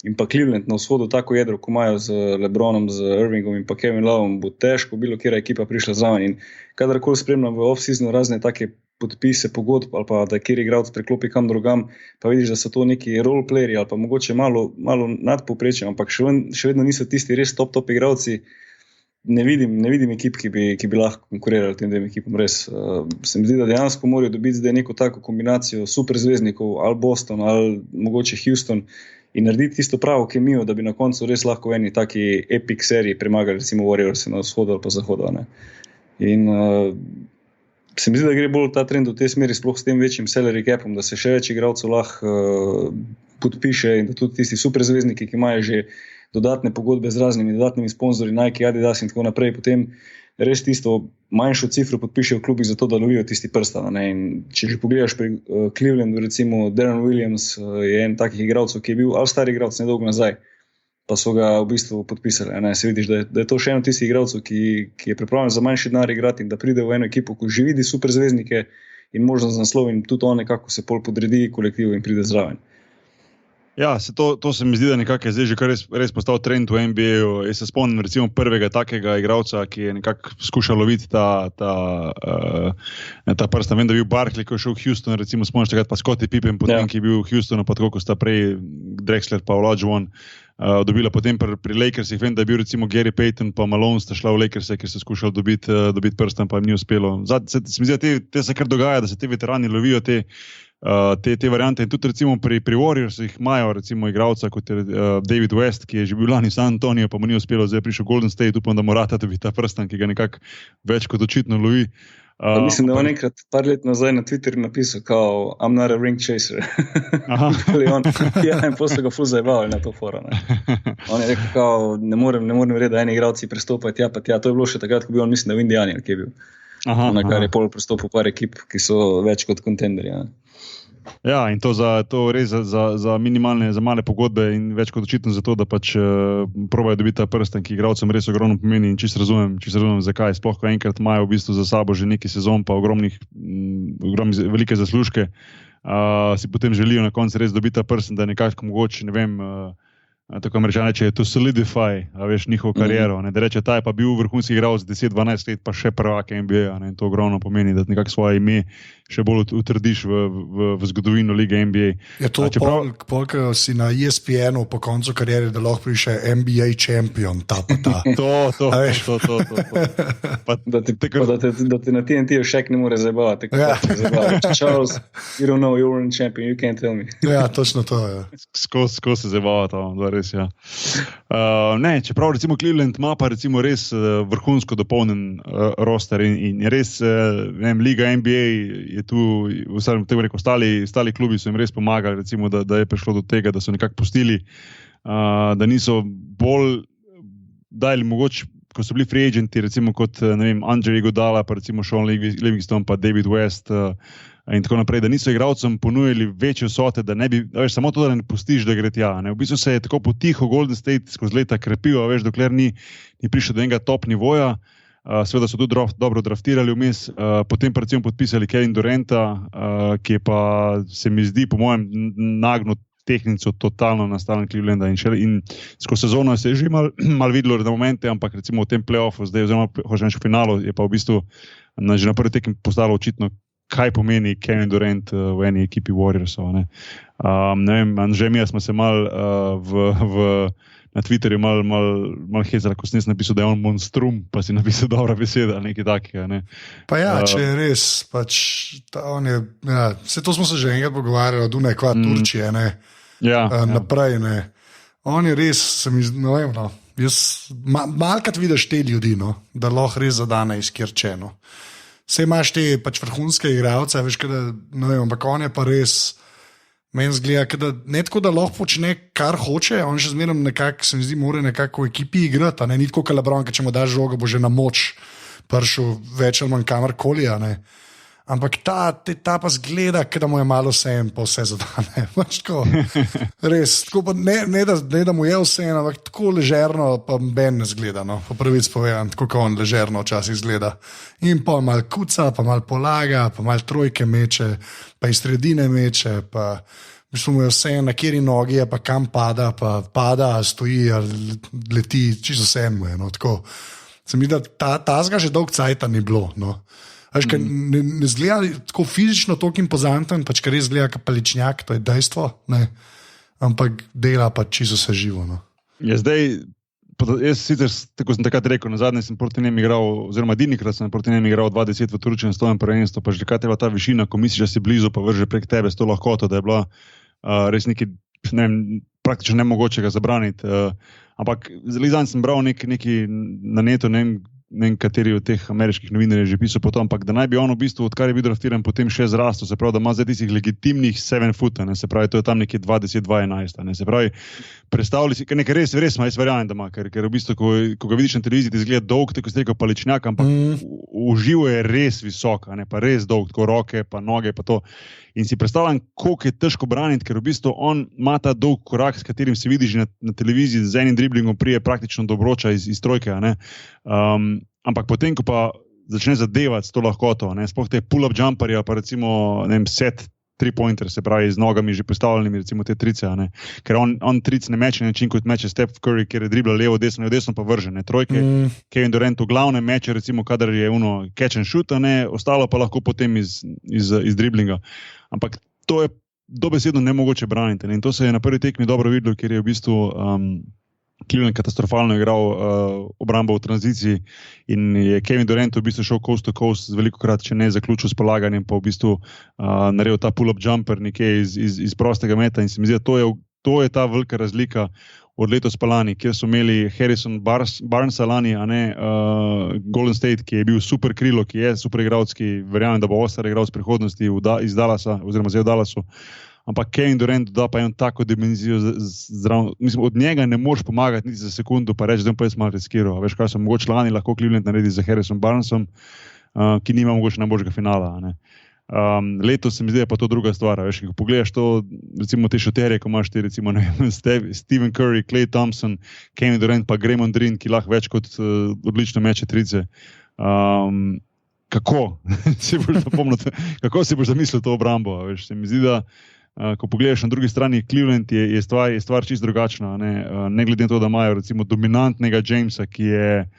in pa Cleveland na vzhodu tako jedro, kot imajo z LeBronom, z Irvingom in pa Kevin Loveom, bo težko bilo kjera ekipa prišla zraven. In kadarkoli spremljam v off-seasonu razne take podpise, pogodb, ali pa da kjer igralec preklopi kam drugam, pa vidiš, da so to neki roleplayeri ali pa mogoče malo nadpovprečje, ampak še vedno niso tisti res top igralci. Ne vidim ekip, ki bi lahko konkurirali tem dvem ekipom. Res se mi zdi, da dejansko morajo dobiti zdaj neko tako kombinacijo super zvezdnikov, ali Boston, ali mogoče Houston, in narediti tisto pravo kemijo, da bi na koncu res lahko v eni taki epic seriji premagali recimo Warriors na vzhodu ali pa zahodu. In se mi zdi, da gre bolj ta trend v tej smeri, sploh s tem večjim salary capom, da se še več igralcev lahko podpiše in da tudi tisti super zvezdniki, ki imajo že dodatne pogodbe z raznimi dodatnimi sponzorji, Nike, Adidas in tako naprej, potem res tisto manjšo cifro podpišejo v klubih zato, da lovijo tisti prstan. In če že pogledaš pri Clevelandu, recimo Deron Williams je en takih igralcev, ki je bil all-star igralec nedolgo nazaj, pa so ga v bistvu podpisali. Se vidiš, da je to še eno tistih igralcev, ki je pripravljen za manjši denar igrati in da pride v eno ekipo, ko že vidi super zvezdnike in možnost za naslov in tudi on nekako se pol podredi kolektivu in pride zraven. Ja, to se mi zdi, da nekako je zdaj že res postal trend v NBA-ju. Jaz se spomnim recimo prvega takega igralca, ki je nekako skušal loviti ta prst. Vem, da je bil Barkley, ko je šel v Houston, recimo spomniš takrat pa Scottie Pippen, potem, ki je bil v Houstonu, pa tako, ko sta prej Drexler pa Olajuwon dobila potem pri Lakersih. Vem, da je bil recimo Gary Payton pa Malone sta šla v Lakerse, ker so skušali dobiti prstan, pa jim ni uspelo. Se mi zdi, da te se kar dogaja, da se te veterani lovijo te variante in tudi recimo pri Warriorsih imajo recimo igralca kot je David West, ki je že bil lani v San Antonio, pa mu ni uspelo, zdaj je prišel Golden State, upam, da mora dobiti ta prstan, ki ga nekako več kot očitno lovi. Mislim, da je on enkrat par let nazaj na Twitterju napisal, kao, I'm not a ring chaser. In posle ga ful zajebali na to fora. On je rekel, kao, ne morem verjeti, da eni igralci prestopajo tja pa tja. To je bilo še takrat, ko bi on, mislim, da v Indijani, ki je bil. Na kar je pol prestopil par ekip, ki so več kot kontenderji. Ja, in to res za minimalne, za male pogodbe in več kot očitno za to, da pač probajo dobiti ta prsten, ki igralcem res ogromno pomeni in čisto razumem, zakaj. Sploh, ko enkrat imajo v bistvu za sabo že neki sezon, pa velike zaslužke, si potem želijo na koncu res dobiti ta prsten, da nekako mogoče, ne vem, tako Američani reče, to solidify, veš, njihovo kariero. Da reče, ta je pa bil vrhunski igralec 10-12 let, pa še prvak NBA. In to ogromno pomeni, da nekako svoje ime še bolj utrdiš v zgodovino lige NBA. Je to polk si na ESPN-u po koncu kariere, da lahko priše NBA champion, ta pa ta. To. Da ti na TNT-ju Shaq ne more zabavati. Charles, you don't know, you're a champion, you can't tell me. Ja, točno to. Skozi se zabava to, da res, ja. Čeprav recimo Cleveland ima pa recimo res vrhunsko dopolnjen roster in res, liga NBA je tu, ostali klubi so jim res pomagali, recimo, da je prišlo do tega, da so nekako pustili, da niso bolj dali mogoče, ko so bili free agenti, recimo kot, ne vem, Andre Iguodala, pa recimo Sean Livingston, pa David West in tako naprej, da niso igralcem ponujali večje vsote, da ne bi, veš, samo to, da ne pustiš, da gre tja. V bistvu se je tako potiho Golden State skozi leta krepil, veš, dokler ni prišel do enega top nivoja. Seveda so tudi dobro draftirali vmes, potem pa recimo podpisali Kevin Duranta, ki je pa, se mi zdi, po mojem, nagnut tehnico totalno na stran Clevelanda in skozi sezono se je že malo videlo na momente, ampak recimo v tem play-offu, zdaj oziroma v finalu, je pa v bistvu že na prvi tekmi postalo očitno, kaj pomeni Kevin Durant v eni ekipi Warriorsov. Ne vem, že mi smo se mal na Twitterju mal hezali, ko sem napisal, da je on monstrum, pa si napisal dobra beseda, nekaj takega. Ne. Pa ja, če je res, pač on je, ja, vse to smo se že enkrat pogovarjali, od nekva Turčije, ne. Naprej, ne. On je res, se mi zdi, ne vem, no. Malkrat vidiš te ljudi, no, da lahko res zadane izkirčeno. Vse imaš te pač vrhunske igralce, veš, kada, ne vem, ampak on je pa res, meni zgleda, da ne tako, da lahko počne, kar hoče, on še zmeraj nekako, se mi zdi, mora nekako v ekipi igrati, ne, ni tako kot LeBron, če mu daš žogo, bo že na moč prišel več ali manj kamorkoli, ne. Ampak ta pa zgleda, da mu je malo vseeno, pa vse zadane. Tako, res, tako pa ne da mu je vseeno, ampak tako ležerno, pa ben ne zgleda. No, po prvič povedam, tako kot on ležerno včasih zgleda. In pa malo kuca, pa malo polaga, pa malo trojke meče, pa iz sredine meče, pa mislim, mu je vseeno, na kjeri nogi je, pa kam pada, stoji ali leti, čisto vseeno je. No, tako. Se mi da, ta zga že dolg cajta ni bilo, no. Až, ne zgleda tako fizično toliko impozanten, pač kar res zgleda kot paličnjak, to je dejstvo, ne? Ampak dela pa čisto vse živo. No? Ja, zdaj, jaz sicer, tako sem takrat rekel, na zadnje sem proti njem igral, oziroma edinokrat sem proti njem igral 20 v Turčiji na 100. prvenstvu, pa že kaj je bila ta višina, ko misliš, da si blizu, pa vrže prek tebe s to lahkoto, da je bila res nekaj, ne vem, praktično nemogočega zabraniti. Ampak zelo zanj sem bral nekaj na netu, ne vem, kateri od teh ameriških novinarjev je že pisal potom, ampak da naj bi on v bistvu, odkar je bil draftiran, potem še zrastel, se pravi, da ima zdaj tistih legitimnih 7 foot, se pravi, to je tam nekje 20-2-11, se pravi, predstavljali si, nekaj res ima, jaz verjamem, da ima, ker v bistvu, ko ga vidiš na televiziji, ti zgleda dolg, tako se rekel paličnjak, ampak v živo je res visok, pa res dolg, tako roke, pa noge, pa to. In si predstavljam, koliko je težko braniti, ker v bistvu on ima ta dolg korak, s katerim se vidiš na televiziji, z enim driblingom prije praktično do obroča iz trojke, ampak potem, ko pa začne zadevati s to lahkoto, sploh te pull-up jumperja, pa recimo, ne vem, set 3-pointer, se pravi, z nogami že postavljenimi, recimo te trice, ker on tric ne meče na način, kot meče Steph Curry, ker je dribla levo, desno pa vržene trojke. Kevin Durant v glavne meče, recimo, kadar je catch and shoot, ostalo pa lahko potem iz driblinga. Ampak to je dobesedno nemogoče braniti. In to se je na prvi tekmi dobro videlo, ker je v bistvu Cleveland katastrofalno igral obrambo v tranziciji in je Kevin Durant v bistvu šel coast to coast velikokrat, če ne zaključil s polaganjem, pa v bistvu naredil ta pull-up jumper nekje iz prostega meta in se mi zdi, da to je ta velika razlika od letos pa lani, kjer so imeli Harrison Barnesa lani, Golden State, ki je bil super krilo, ki je super igralec, ki verjamem, da bo ostar igralec prihodnosti iz Dallasa, oziroma zdaj v Dallasu. Ampak Kevin Durant da pa eno tako dimenzijo, mislim, od njega ne moreš pomagati niti za sekundu, pa reči, da pa jaz malo riskiral. Veš, kaj so mogoče lani lahko Cleveland naredi za Harrison Barnesom, ki nima mogoče najboljšega finala. Letos se mi zdi, pa to druga stvar. Veš, ko pogledaš to, recimo te šoterje, ko imaš ti, recimo, ne vem, Stephen Curry, Klay Thompson, Kevin Durant, pa Draymond Green, ki lahko več kot odlično meče trice. Kako si boš zapomnil, kako si boš zamislil to obrambo? Veš, se mi zdi, da ko pogledaš na drugi strani Cleveland, je stvar čisto drugačna. Ne glede na to, da imajo recimo dominantnega Jamesa, ki je,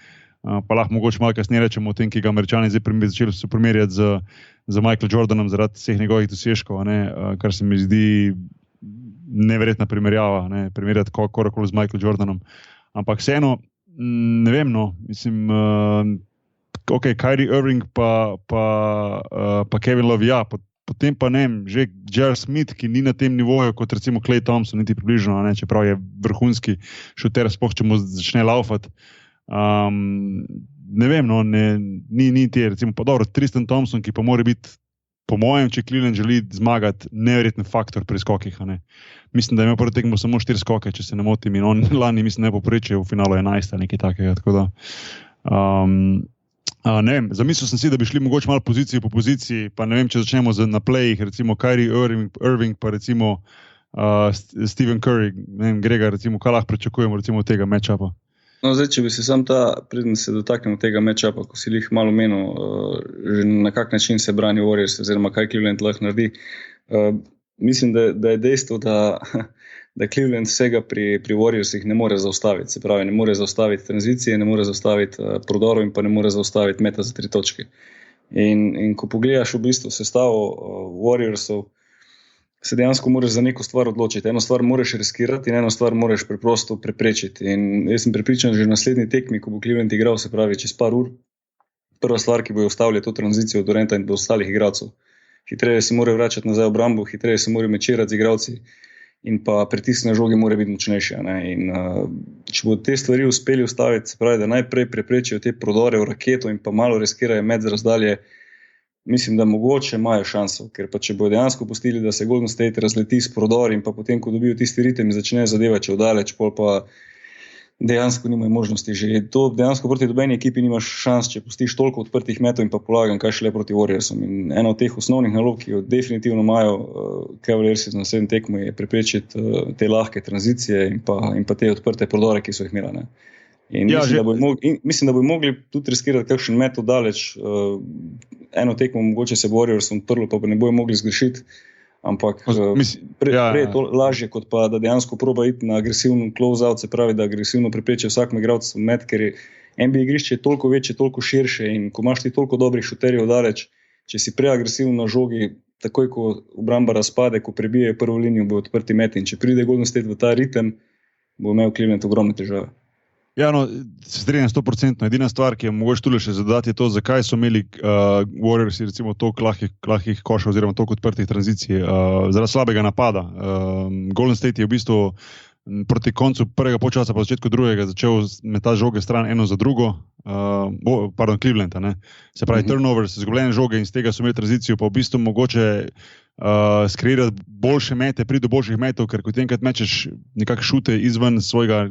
pa lahko mogoče malo kasneje rečemo o tem, ki ga Američani zdaj začeli se primerjati z Michael Jordanom zaradi vseh njegovih dosežkov, kar se mi zdi neverjetna primerjava, primerjati korakoli z Michael Jordanom. Ampak vseeno, ne vem, mislim, Kyrie Irving pa Kevin Love, ja, potem pa ne vem, že J.R. Smith, ki ni na tem nivoju kot recimo Klay Thompson, niti približno, čeprav je vrhunski šuter, sploh če mu začne laufati. Ne vem, ni ti, recimo pa dobro, Tristan Thompson, ki pa mora biti, po mojem, če Cleveland želi zmagati, neverjeten faktor pri skokih. Mislim, da je imel prvi tekmo samo 4 skoke, če se ne motim, in on lani, mislim, ne poprečje v finalu 11, nekaj takega, tako da ne vem, zamislil sem si, da bi šli mogoče malo pozicijo po poziciji, pa ne vem, če začnemo na playih, recimo Kyrie Irving, pa recimo Stephen Curry, ne vem, Grega, recimo, kaj lahko pričakujemo recimo od tega matchupa? No, zdaj, če bi se sam preden se dotaknemo tega matchupa, ko si jih malo menil, že na kak način se brani Warriors, oziroma kaj Cleveland lahko naredi. Mislim, da je dejstvo, da Cleveland vsega pri Warriorsih ne more zaustaviti. Se pravi, ne more zaustaviti tranzicije, ne more zaustaviti prodorov in pa ne more zaustaviti meta za 3 točke. In ko pogledaš v bistvu sestavo Warriorsov, se dejansko moraš za neko stvar odločiti. Eno stvar moraš riskirati in eno stvar moraš preprosto preprečiti. In jaz sem prepričan, že v naslednji tekmi, ko bo Cleveland igral, se pravi čez par ur, prva stvar, ki bo ustavila to tranzicijo do Duranta in do ostalih igralcev. Hitreje se morajo vračati nazaj v obrambo, hitreje se morajo mečirati z igralci in pa pritisk na žogi mora biti močnejši. In če bodo te stvari uspeli ustaviti, se pravi, da najprej preprečijo te prodore v raketo in pa malo riskirajo med z razdalje, mislim, da mogoče imajo šanso, ker pa če bodo dejansko pustili, da se Golden State razleti s prodori in pa potem, ko dobijo tisti ritem, začnejo zadevati vdaleč, pol pa dejansko nimajo možnosti. Že to dejansko proti dobeni ekipi nimaš šans, če pustiš toliko odprtih metov in pa polagam, kaj šele proti Warriorsom. In eno od teh osnovnih nalog, ki jo definitivno imajo Cavaliersi na naslednjem tekmu, je preprečiti te lahke tranzicije in pa te odprte prodore, ki so jih imeli. In mislim, da bojo mogli tudi riskirati kakšen met daleč. Eno tekmo mogoče se bo Warriorsom odprlo, pa ne bojo mogli zgrešiti, ampak prej je to lažje, kot pa da dejansko proba iti na agresivno close-out, se pravi, da agresivno prepreče vsakmu igralcu met, ker je NBA igrišče toliko večje, toliko širše in ko imaš ti toliko dobrih šuterjev daleč, če si preagresivno na žogi, takoj ko obramba razpade, ko prebijejo prvo linijo, bo odprti met in če pride Golden State v ta ritem, bo imel Cleveland ogromne težave. Ja, no, se strinjam 100%. Edina stvar, ki je mogoče tule še zadati, je to, zakaj so imeli Warriorsi recimo toliko lahkih košev oziroma toliko odprtih tranzicij. Zaradi slabega napada. Golden State je v bistvu proti koncu prvega polčasa, pa začetku drugega, začel metati žoge stran eno za drugo. Cleveland, ne? Se pravi, turnovers, izgubljene žoge in z tega so imeli tranzicijo, pa v bistvu mogoče skreirati boljše mete, priti do boljših metov, ker ko ti enkrat mečeš nekak šute izven svojega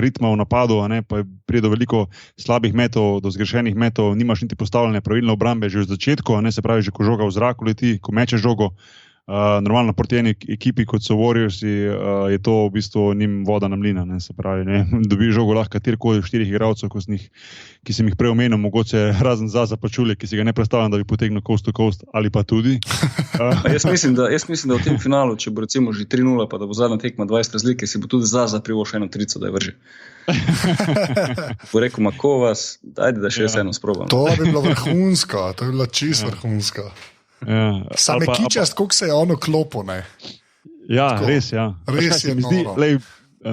ritma v napadu, ne, pa pride do veliko slabih metov, do zgrešenih metov, nimaš niti postavljene pravilne obrambe že v začetku, ne, se pravi, že ko žoga v zraku leti, ko mečeš žogo, normalno proti eni ekipi, kot so Warriorsi, je to v bistvu njim voda na mlina, ne, se pravi, ne, dobi žogo lahko katerikoli 4 igralcev, ki sem jih prej omenil, mogoče razen Zaza Pačulje, ki si ga ne predstavljam, da bi potegnil coast to coast, ali pa tudi. Jaz mislim, da v tem finalu, če bo recimo že 3-0, pa da bo zadnja tekma 20 razlike, si bo tudi Zaza privošil eno trico, da je vrže. Bo rekel Makovas, ajde, da še jaz eno sprobam. To bi bilo vrhunsko, to bi bilo čisto vrhunsko. Ja. Sam je kičast, koliko se je ono klopo, ne? Ja, tako. Res, ja. Res je noro.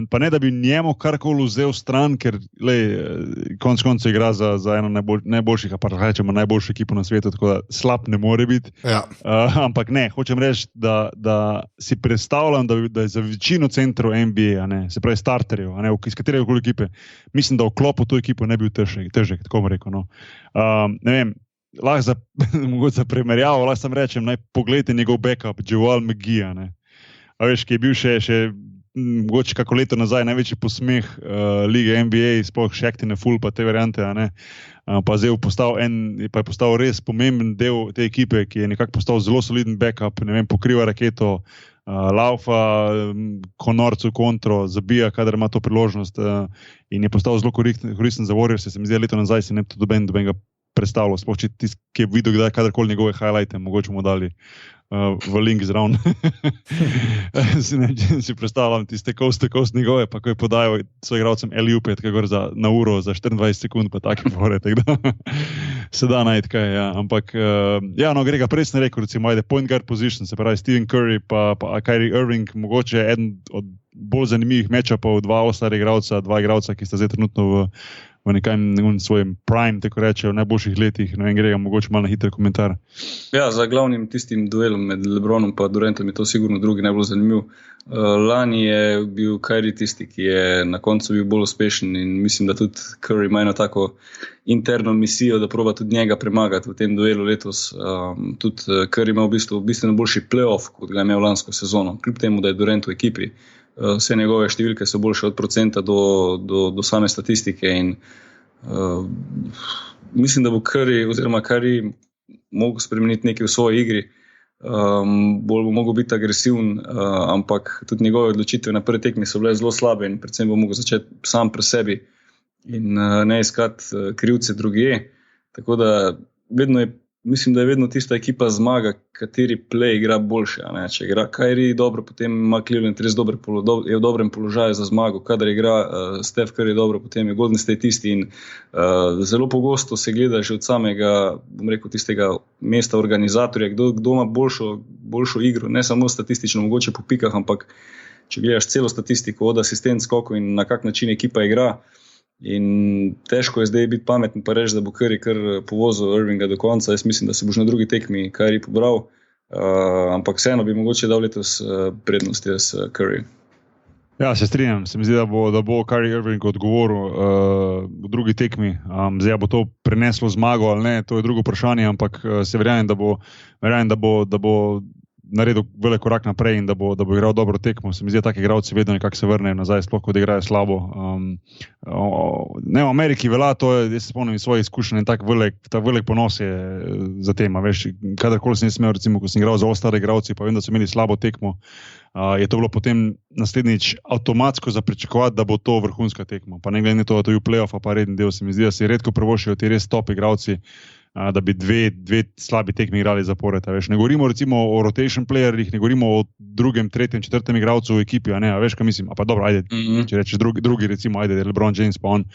Pa ne, da bi njemu karkoli vzel stran, ker konec koncev igra za eno najboljših, pa rečemo najboljšo ekipo na svetu, tako da slab ne more biti. Ja. Ampak ne, hočem reči, da si predstavljam, da je za večino centrov NBA, ne, se pravi starterjev, ne, iz katerega koli ekipe, mislim, da v klopu to ekipo ne bi bil težek, tako bom rekel. No. Ne vem, lahko za primerjavo, lahko sam rečem, naj pogledajte njegov backup, Joel McGee, ne. A veš, ki je bil še mogoče kako leto nazaj največji posmeh lige NBA, sploh Shaqtine Full pa te variante, ne. Pa zdaj je postal res pomemben del te ekipe, ki je nekako postal zelo soliden backup, ne vem, pokriva raketo, laufa konorcu kontro, zabija, kadar ima to priložnost in je postal zelo koristen za Warriors, se mi zdi, leto nazaj se ne bi to doben ga predstavljal, sploh če tisti, ki je videl kdaj kadarkoli njegove highlighte, mogoče mu dali v link zraven. si predstavljam tiste coast to coast njegove, pa ko je podajal svoj igralcem alley-oop, na uro za 24 sekund, pa take fore, tako da se da najti kaj, ja. Ampak, ja, no, Grega, prej sem rekel, recimo, ajde, point guard position, se pravi Stephen Curry pa Kyrie Irving, mogoče eden od bolj zanimivih matchupov, dva igralca, ki sta zdaj trenutno v nekem svojem prime, tako reče, v najboljših letih. Ne vem, Grega, mogoče malo na hiter komentar. Ja, za glavnim tistim duelom med LeBronom pa Durantom je to sigurno drugi najbolj zanimiv. Lani je bil Kyrie tisti, ki je na koncu bil bolj uspešen in mislim, da tudi Curry ima eno tako interno misijo, da proba tudi njega premagati v tem duelu letos. Tudi Curry ima v bistvu boljši playoff, kot ga je imel lansko sezono, kljub temu, da je Durant v ekipi. Vse njegove številke so boljše od procenta do same statistike in mislim, da bo Curry mogel spremeniti nekaj v svoji igri, bolj bo mogel biti agresiven, ampak tudi njegove odločitve na prvi tekmi so bile zelo slabe in predvsem bo mogel začeti sam pri sebi in ne iskati krivce druge. Tako da mislim, da je vedno tista ekipa zmaga, kateri play igra boljše. Če igra Kyrie dobro, potem ima Cleveland res je v dobrem položaju za zmago. Kadar igra Steph Curry dobro, potem je Golden State tisti in zelo pogosto se gleda že od samega, bom rekel, tistega mesta organizatorja, kdo ima boljšo igro, ne samo statistično, mogoče po pikah, ampak če gledaš celo statistiko od asistent skokov in na kak način ekipa igra. In težko je zdaj biti pameten pa reči, da bo Curry kar povozil Irvinga do konca. Jaz mislim, da se boš na drugi tekmi Kyrie pobral, ampak vseeno bi mogoče dal letos prednost jaz Curry. Ja, se strinjam. Se mi zdi, da bo Kyrie Irving odgovoril v drugi tekmi. Zdaj bo to preneslo zmago ali ne, to je drugo vprašanje, ampak se verjamem, da bo naredil velik korak naprej in da bo igral dobro tekmo. Se mi zdi, da taki igralci vedno nekako se vrnejo nazaj, sploh ko igrajo slabo. Ne, v Ameriki velja to, jaz se spomnim iz svojih izkušenj, in tak velik ponos je za tem. Veš, kadarkoli sem smel, recimo, ko sem igral za ostale igralci, pa vem, da so imeli slabo tekmo, je to bilo potem naslednjič avtomatsko za pričakovati, da bo to vrhunska tekma. Pa ne glede na to, da to je v play-off, pa redni del, se mi zdi, da si redko privoščijo ti res top igralci, da bi dve slabi tekmi igrali zapored. Veš, ne govorimo recimo o rotation playerjih, ne govorimo o drugem, tretjem, četrtem igralcu v ekipi, a veš, kaj mislim. A pa dobro, ajde, če rečeš drugi recimo, ajde, LeBron James pa on.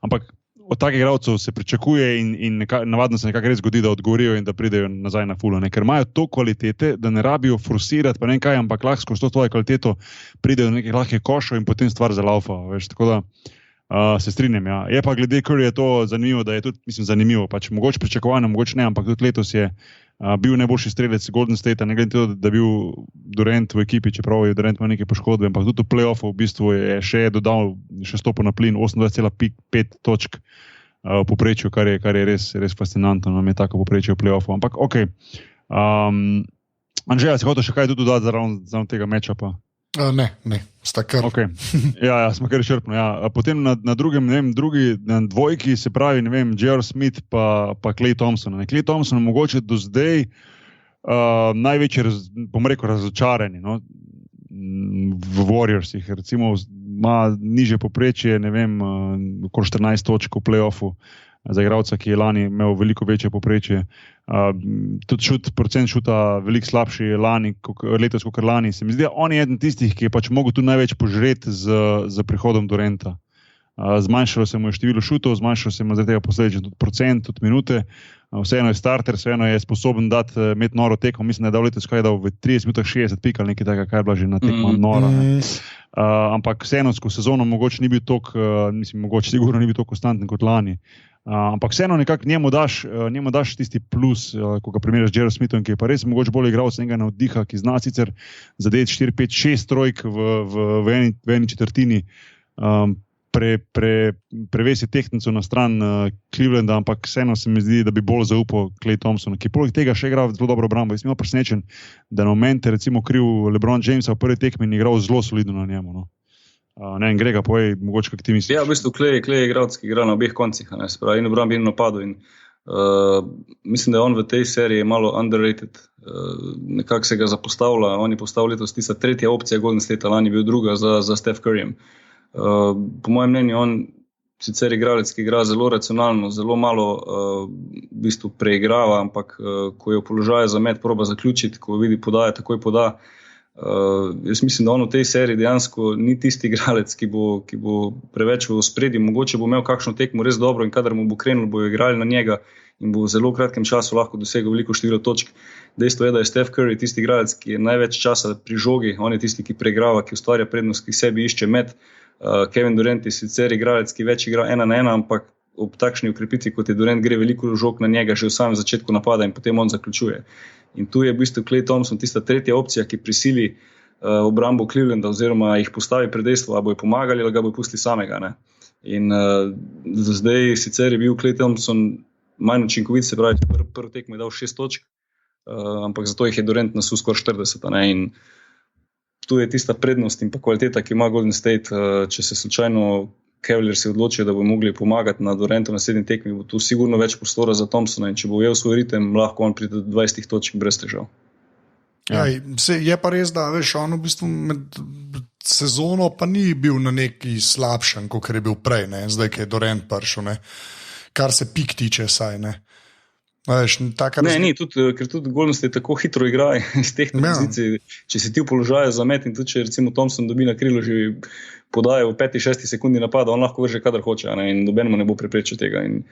Ampak od takih igralcev se pričakuje in navadno se nekako res zgodi, da odgovorijo in da pridejo nazaj na full, ker imajo to kvalitete, da ne rabijo forsirati pa ne kaj, ampak lahko s to tvojo kvaliteto pridejo do nekih lahkih košov in potem stvar zalaufa, veš, tako da se strinjam, ja. Je pa glede Curry je to zanimivo, da je tudi, mislim, zanimivo, pač mogoče pričakovano, mogoče ne, ampak tudi letos je bil najboljši strelec Golden State, ne glede na to, da je bil Durant v ekipi, čeprav je Durant imel neke poškodbe, ampak tudi v play-offu v bistvu je še stopil na plin, 28,5 točk v povprečju, kar je res fascinantno, nam je tako povprečje v play-offu, ampak okej. Anžeja, si hotel še kaj tudi dodati zaradi tega matchupa? Ne, sta kar. Okay. Ja, smo kar izčrpno. Ja. Potem na drugem, na dvojki, se pravi, J.R. Smith pa Klay Thompson. Klay Thompson mogoče do zdaj največje, bom rekel, razočarani, no, v Warriorsih. Recimo ima nižje povprečje, okoli 14 točk v play-offu za igralca, ki je lani imel veliko večje povprečje. Tudi procent šuta veliko slabši letos kot lani. Se mi zdi, on je eden tistih, ki je pač mogel tu največ požreti z prihodom Duranta. Zmanjšalo se mu je število šutov, zmanjšalo se mu je tega posledično tudi procent, tudi minute. Vseeno je starter, vseeno je sposoben imeti noro tekmo. Mislim, da je dal letos v 30 minutah 60 pik ali nekaj takega, kaj je bila že na tekmo nora. Ampak vseeno skozi sezono mogoče ni bil toliko, mogoče sigurno ni bil toliko konstanten kot lani. Ampak vseeno nekako njemu daš tisti plus, ko ga primerjaš z J.R. Smithom, ki je pa res mogoče bolj igral z njega navdiha, ki zna sicer zadeti 4, 5, 6 trojk v eni četrtini, prevesi tehtnico na stran Clevelanda, ampak vseeno se mi zdi, da bi bolj zaupal Klay Thompsonu, ki poleg tega še igra zelo dobro obrambo. Jaz sem imel presenečen, da na momente recimo kriv LeBron Jamesa v prvi tekmi in igral zelo solidno na njemu. No. Ne, in Grega, povej, mogoče kak ti misliš? Ja, v bistvu Klay je igralec, ki igra na obeh koncih, se pravi, in obrambi in napadu. In mislim, da je on v tej seriji malo underrated. Nekako se ga zapostavlja. On je postal letos tista tretja opcija Golden State, lani bil druga za Steph Curryjem. Po mojem mnenju, on sicer igralec, ki igra zelo racionalno, zelo malo v bistvu preigrava, ampak ko je v položaju za met, proba zaključiti, ko vidi podaja, takoj poda. Jaz mislim, da on v tej seriji dejansko ni tisti igralec, ki bo preveč v ospredju. Mogoče bo imel kakšno tekmo res dobro in kadar mu bo krenil, bojo igrali na njega in bo v zelo kratkem času lahko dosegel veliko število točk. Dejstvo je, da je Steph Curry tisti igralec, ki je največ časa pri žogi, on je tisti, ki preigrava, ki ustvarja prednost, ki sebi išče met. Kevin Durant je sicer igralec, ki več igra 1-1, ampak ob takšni ukrepitvi, kot je Durant, gre veliko žog na njega že v samem začetku napada in potem on zaključuje. In tu je v bistvu Klay Thompson tista tretja opcija, ki prisili obrambo Clevelanda oziroma jih postavi pred dejstvo, ali bojo pomagali ali ga bojo pustili samega. Ne? In zdaj sicer je bil Klay Thompson manj učinkovit, se pravi, prvi tekmo je dal 6 točk, ampak zato jih je Durant nasul skoraj 40. Ne? In tu je tista prednost in pa kvaliteta, ki ima Golden State, če se slučajno Cavaliers se odločijo, da bo mogli pomagati na Durantu na naslednji tekmi, bo tu sigurno več prostora za Thompsona in če bo ujel svoj ritem, lahko on pride do 20 točk brez težav. Ja, je pa res, da veš, on v bistvu med sezono pa ni bil na neki slabšem, kot je bil prej, ne? Zdaj, ki je Durant prišel, ne? Kar se pik tiče, saj ne. Veš, ni, ker tudi Golden State tako hitro igra iz teh pozicij. Če si ti v položaju za met in tudi če recimo Thompson dobi na krilo že podaje v 5-6 sekundi napada, on lahko vrže kadar hoče, ne? In nobenemu ne bo preprečil tega. In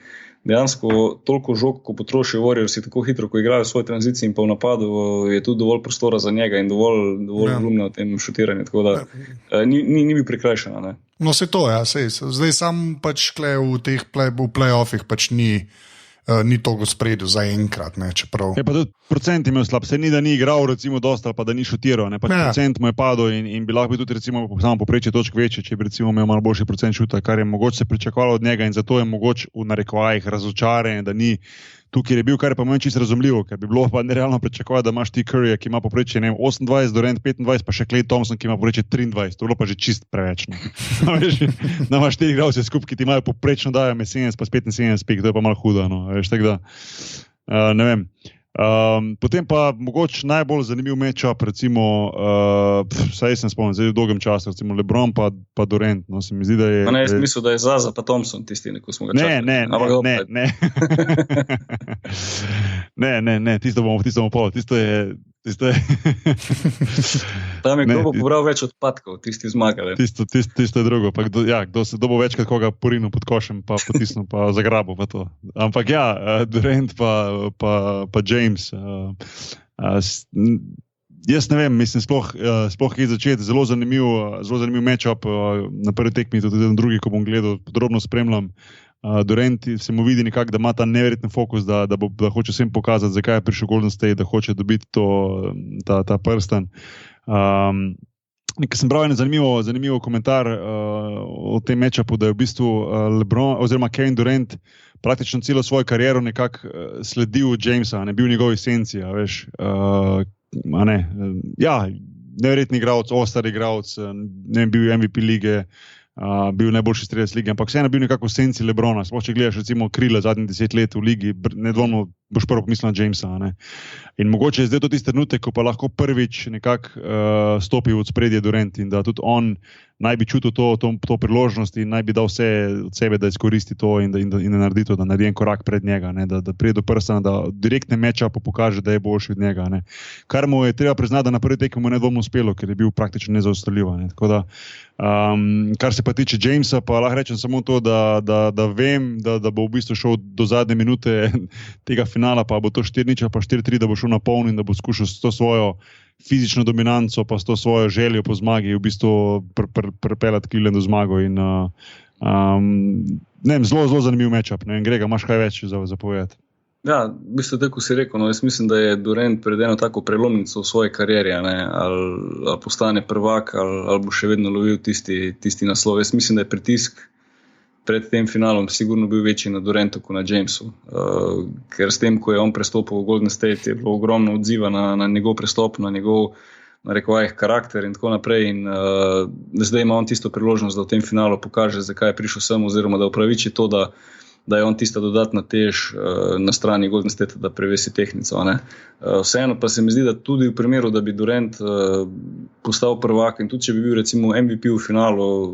dejansko toliko žog, ko potrošijo Warriors tako hitro, ko igrajo v svoji tranziciji in pa v napadu, je tudi dovolj prostora za njega in dovolj volumna v tem šutiranju. Tako da ni bil prikrajšan. Ne? No, se to, ja, zdaj sam pač v teh play-offih pač ni to gospodu za enkrat, ne, čeprav. Je pa tudi procent imel slab, se ni, da ni igral recimo dosta, ali pa da ni šutiral, ne, pač procent mu je padel in bi lahko bil tudi recimo samo poprečje točk večje, če bi recimo imel malo boljši procent šuta, kar je mogoče se pričakovalo od njega in zato je mogoče v narekovajih razočaranje, da ni tukaj je bil, kar je pa meni čisto razumljivo, ker bi bilo pa nerealno pričakovati, da imaš ti Curryja, ki ima poprečje 28, Durant 25, pa še Klay Thompson, ki ima poprečje 23, to je bilo pa že čist preveč. Da imaš 4 igralce skupaj, ki ti imajo poprečno dajo 70 pa 75 pik, to je pa malo hudo, no, veš, tako da, ne vem. Potem pa mogoče najbolj zanimiv matchup, recimo, saj sem spomnil, zdaj v dolgem času, recimo LeBron pa Durant, no, se mi zdi, da je... jaz mislil, da je Zaza pa Thompson tisti, ko smo ga čakali. Ne, tisto bomo povedali, tisto je... Tam je kdo bo pobral več odpadkov, tisti zmagali. Tisto je drugo, pa kdo bo večkrat koga porinil pod košem, pa potisnil, pa zagrabil pa to. Ampak ja, Durant pa James, jaz ne vem, mislim, sploh kaj začeti, zelo zanimiv matchup na prvi tekmi, tudi na drugi, ko bom gledal, podrobno spremljam. Durant se mu vidi nekako, da ima ta neverjeten fokus, da hoče vsem pokazati, zakaj je prišel Golden State, da hoče dobiti ta prstan. Nekaj sem bral en zanimiv komentar o tem matchupu, da je v bistvu LeBron oziroma Kevin Durant praktično celo svojo kariero nekako sledil Jamesa, ne bil v njegovi esenci, veš. Neverjetni igralec, all-star igralec, ne vem, bil MVP lige, bil najboljši strelec lige, ampak vseeno bil nekako v senci LeBrona. Sploh če gledaš recimo krila zadnjih 10 let v ligi, nedvomno boš prvo pomislil na Jamesa. Ne? In mogoče je zdaj to tisti trenutek, ko pa lahko prvič nekako stopi v spredje Durant in da tudi on naj bi čutil to priložnost in naj bi dal vse od sebe, da izkoristi to in da naredi to, da naredi en korak pred njega, ne? Da pride do prstana, da direktne matchup pokaže, da je boljši od njega. Ne? Kar mu je treba priznati, da na prvi tekmi mu je nedvomno uspelo, ker je bil praktično nezaustavljiv. Ne? Tako da, kar se pa tiče Jamesa, pa lahko rečem samo to, da vem, da bo v bistvu šel do zadnje minute tega finala, pa bo to 4-0 ali pa 4-3, da bo šel na polno in da bo skušal s to svojo fizično dominanco, pa s to svojo željo po zmagi v bistvu prepeljati Cleveland v zmago. In, zelo zanimiv matchup. Grega, imaš kaj več za povedati? Ja, v bistvu tako si rekel, no, jaz mislim, da je Durant pred eno tako prelomnico v svoji karieri, ali postane prvak, ali bo še vedno lovil tisti naslov. Jaz mislim, da je pritisk pred tem finalom sigurno bil večji na Durantu kot na Jamesu, ker s tem, ko je on prestopil v Golden State, je bilo ogromno odziva na njegov prestop, na njegov karakter in tako naprej in zdaj ima on tisto priložnost, da v tem finalu pokaže, zakaj je prišel sem, oziroma da upraviči to, da je on tista dodatna tež na strani Golden State, da prevesi tehnico. Vseeno pa se mi zdi, da tudi v primeru, da bi Durant postal prvak in tudi če bi bil recimo MVP v finalu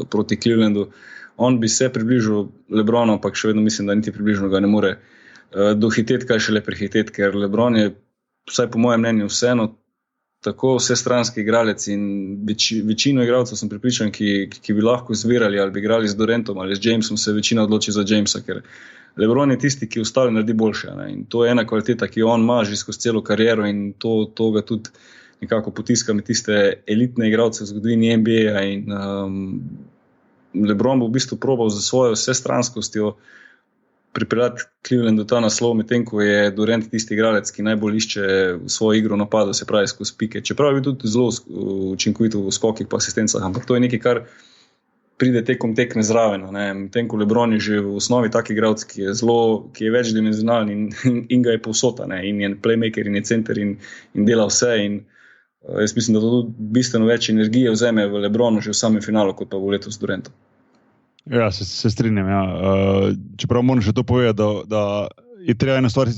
proti Clevelandu, on bi se približal LeBronu, ampak še vedno mislim, da niti približno ga ne more dohiteti, kaj šele prehiteti, ker LeBron je, vsaj po mojem mnenju, vseeno tako vsestranski igralec in večino igralcev sem pripričan, ki bi lahko zvirali ali bi igrali z Durantom ali z Jamesom, se večina odloči za Jamesa, ker LeBron je tisti, ki ostali naredi boljše. In to je ena kvaliteta, ki jo on ima že skozi celo kariero in to ga tudi nekako potiska med tiste elitne igralce v zgodovini NBA in LeBron bo v bistvu probal za svojo vsestranskostjo pripeljati Cleveland do ta naslov, medtem ko je Durant tisti igralec, ki najbolj išče svojo igro napadu, se pravi skozi pike. Čeprav je tudi zelo učinkovit v skokih pa asistencah, ampak to je nekaj, kar pride tekom tekme zraven. Medtem ko LeBron je že v osnovi tak igralec, ki je večdimenzionalen in ga je povsod, in je playmaker in je center in dela vse in jaz mislim, da to tudi bistveno več energije vzeme v LeBronu že v samem finalu, kot pa v letu s Durantom. Ja, se strinjam. Ja. Čeprav moram še to povedati, da je treba ena stvar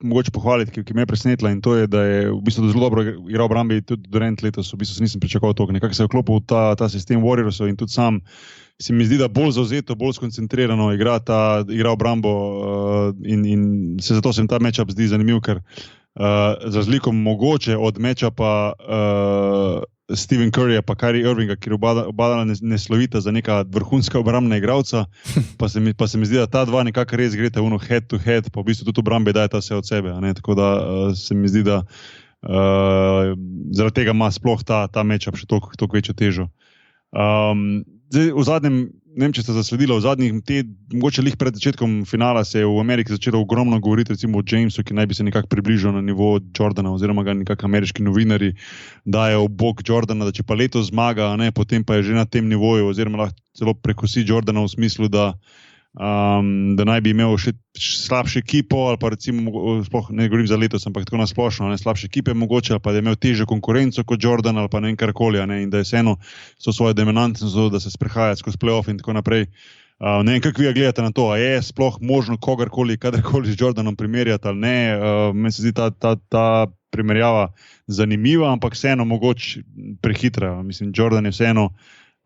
mogoče pohvaliti, ki me je presenetila, in to je, da je v bistvu zelo dobro igral obrambi tudi Durant letos. V bistvu nisem pričakoval toliko. Nekako se je vklopil v ta sistem Warriorsov in tudi sam se mi zdi, da bolj zauzeto, bolj skoncentrirano igra obrambo in se zato se mi ta matchup zdi zanimiv, ker za razliko mogoče od matchupa Stephen Curryja pa Kyrie Irvinga, ki je oba neslovita za neka vrhunska obrambna igralca, pa se mi zdi, da ta dva nekako res greta head to head, pa v bistvu tudi obrambe dajeta vse od sebe. Tako da se mi zdi, da zaradi tega ima sploh ta matchup še toliko večjo težo. Zdaj, v zadnjem, ne vem, če ste zasledili, mogoče lih pred začetkom finala se je v Ameriki začelo ogromno govoriti recimo o Jamesu, ki naj bi se nekako približal na nivo Jordana, oziroma ga nekako ameriški novinari dajo v bok Jordana, da če pa letos zmaga, potem pa je že na tem nivoju, oziroma lahko celo prekosi Jordana v smislu, da naj bi imel še slabše ekipo, ali pa recimo, sploh ne govorim za letos, ampak tako nasplošno, slabše ekipe mogoče, ali pa da je imel težjo konkurenco kot Jordan, ali pa ne vem karkoli, in da je vseeno so svoje dominantnost, da se sprehaja skozi playoff in tako naprej. Ne vem, kako vi gledate na to, a je sploh možno kogarkoli, kadarkoli z Jordanom primerjati ali ne. Meni se zdi ta primerjava zanimiva, ampak vseeno mogoče prehitra. Mislim, Jordan je vseeno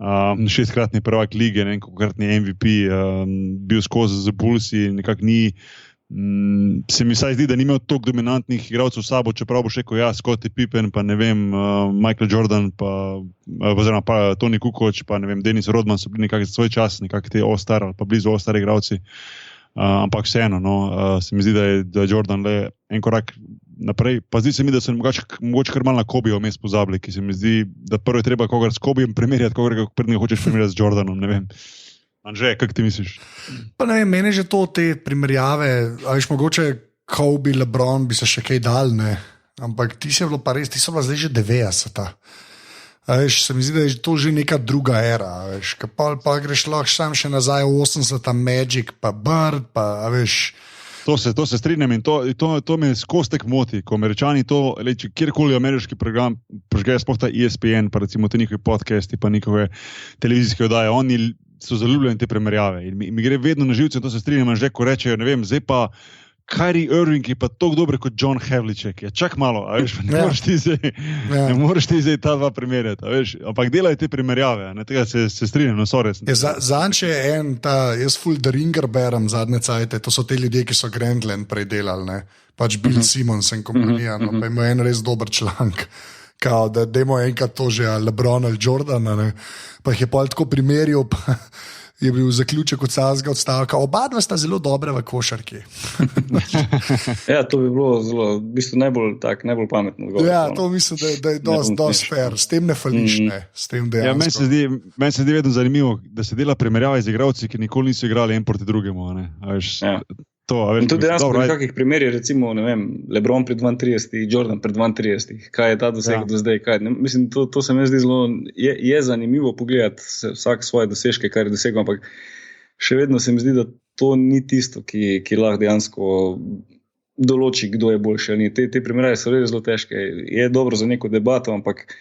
6-kratni prvak lige, nekakratni MVP, bil skozi z Bullsi, nekako ni, se mi vsaj zdi, da ni imel toliko dominantnih igralcev v sabo, čeprav bo še rekel, Scottie Pippen, pa ne vem, Michael Jordan, oziroma pa Toni Kukoč, pa ne vem, Dennis Rodman so bili nekako za svoj čas, nekako te all-star ali pa blizu all-star igralci, ampak vseeno, se mi zdi, da je Jordan le en korak naprej, pa zdi se mi, da so mogoče kar malo na Kobeja vmes pozabili, ki se mi zdi, da prvo je treba kogar s Kobejem primerjati, kogar prednega hočeš primerjati z Jordanom, ne vem. Anže, kako ti misliš? Pa ne vem, meni že to te primerjave, a veš, mogoče Kobe, LeBron bi se še kaj dal, ne, ampak ti so bila zdaj že 90. Veš, se mi zdi, da je to že neka druga era, veš, pa greš lahko sam še nazaj v 80. Magic, pa Bird, pa veš. To se strinjam in to me skozi tek moti, ko Američani to, kjerkoli ameriški program prežgejo, sploh ta ESPN, pa recimo te njihovi podcasti, pa njihove televizijske oddaje, oni so zaljubljeni te primerjave in mi gre vedno na živce in to se strinjam, že ko rečejo, ne vem, zdaj pa Kyrie Irving je pa toliko dober kot John Havlicek. Čak malo, a veš, ne moreš ti zdaj ta dva primerjati, a veš, ampak delajo te primerjave, tega se strinjam, sorry. Zanče je jaz full the ringer berem zadnje cajte, to so te ljudje, ki so Grandland prej delali, ne, pač Bill Simmons in kompanija, pa ima en res dober članek, kao, da demo enkrat to že LeBron ali Jordan, ne, pa jih je pa tako primerjal, pa je bil zaključek od vsakega odstavka. Oba dva sta zelo dobra v košarki. To bi bilo zelo, v bistvu najbolj pametno. To mislim, da je dosti fair. S tem ne fališ, ne. S tem dejansko. Meni se zdi vedno zanimivo, da se dela primerjava z igralci, ki nikoli niso igrali en proti drugemu. In tudi dejansko v kakih primerih, recimo, ne vem, LeBron pri 32, Jordan pri 32, kaj je ta doseg do zdaj, mislim, to se mi zdi zelo, je zanimivo pogledati vsak svoje dosežke, kar je dosegel, ampak še vedno se mi zdi, da to ni tisto, ki lahko dejansko določi, kdo je boljši. Te primerjave so res zelo težke, je dobro za neko debato, ampak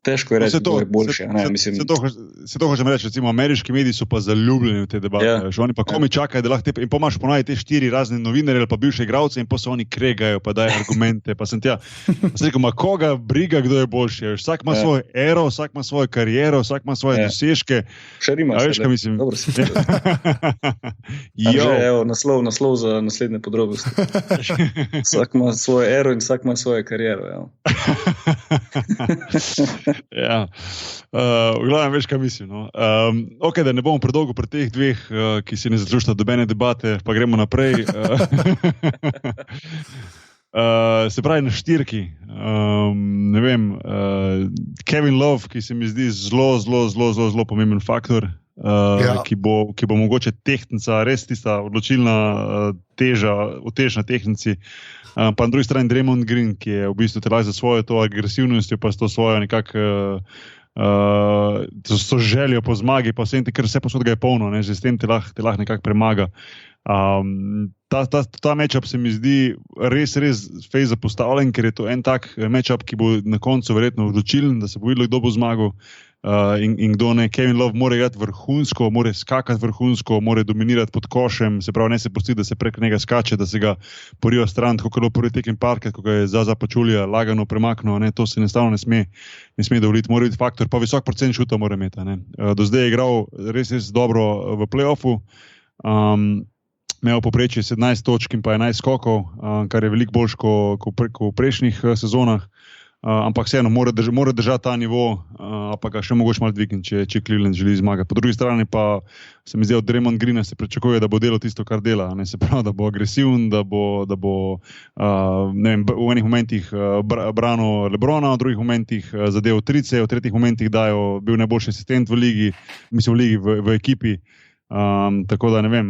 težko je reči, da je boljše. Se to hočem reči, recimo ameriški mediji so pa zaljubljeni v te debate. Oni pa komi čakajo, da lahko in pomaš ponavljati te 4 razne novinarje ali pa bivše igralce in pa se oni kregajo, pa dajo argumente. Pa sem rekel, koga briga, kdo je boljši. Vsak ima svoj ero, vsak ima svojo kariero, vsak ima svoje dosežke. Še rimaš. Veš, kaj mislim? Dobro si naslov za naslednje podrobnosti. Vsak ima svoje ero in vsak ima svojo kariero. V glavnem veš, kaj mislim. Ok, da ne bomo predolgo pri teh dveh, ki si ne zaslužita dobene debate, pa gremo naprej. Se pravi na štirki, ne vem, Kevin Love, ki se mi zdi zelo pomemben faktor, ki bo mogoče tehtnica, res tista odločilna tež na tehtnici. Pa na drugi strani Draymond Green, ki je v bistvu telaj za svojo to agresivnostjo, pa s to svojo nekako so željo po zmagi, pa vsem te, ker vse posod ga je polno, že s tem te lahko nekako premaga. Ta matchup se mi zdi res fej zapostavljen, ker je to en tak matchup, ki bo na koncu verjetno odločilen, da se bo videlo, kdo bo zmagal. in kdo ne. Kevin Love mora igrati vrhunsko, mora skakati vrhunsko, mora dominirati pod košem, se pravi, ne se pusti, da se prek njega skače, da se ga poriva stran, tako kot prvi tekem parket, ko ga je Zaza Pachulia lagano premaknil, ne, to se enostavno ne sme dovoliti, mora biti faktor, pa visok procent šuta mora imeti. Ne. Do zdaj je igral res dobro v play-offu, imel poprečje 17 točk in pa 11 skokov, kar je veliko boljš kot v prejšnjih sezonah. Ampak vseeno mora držati ta nivo, pa ga še mogoče malo dvigniti, če Cleveland želi zmagati. Po drugi strani pa se mi zdi, od Draymond Greena se pričakuje, da bo delal tisto, kar dela. Ne? Se pravi, da bo agresiven, da bo ne vem, v enih momentih branil LeBrona, v drugih momentih zadeval trice, v tretjih momentih bil najboljši asistent v ligi, v ekipi. Tako da ne vem,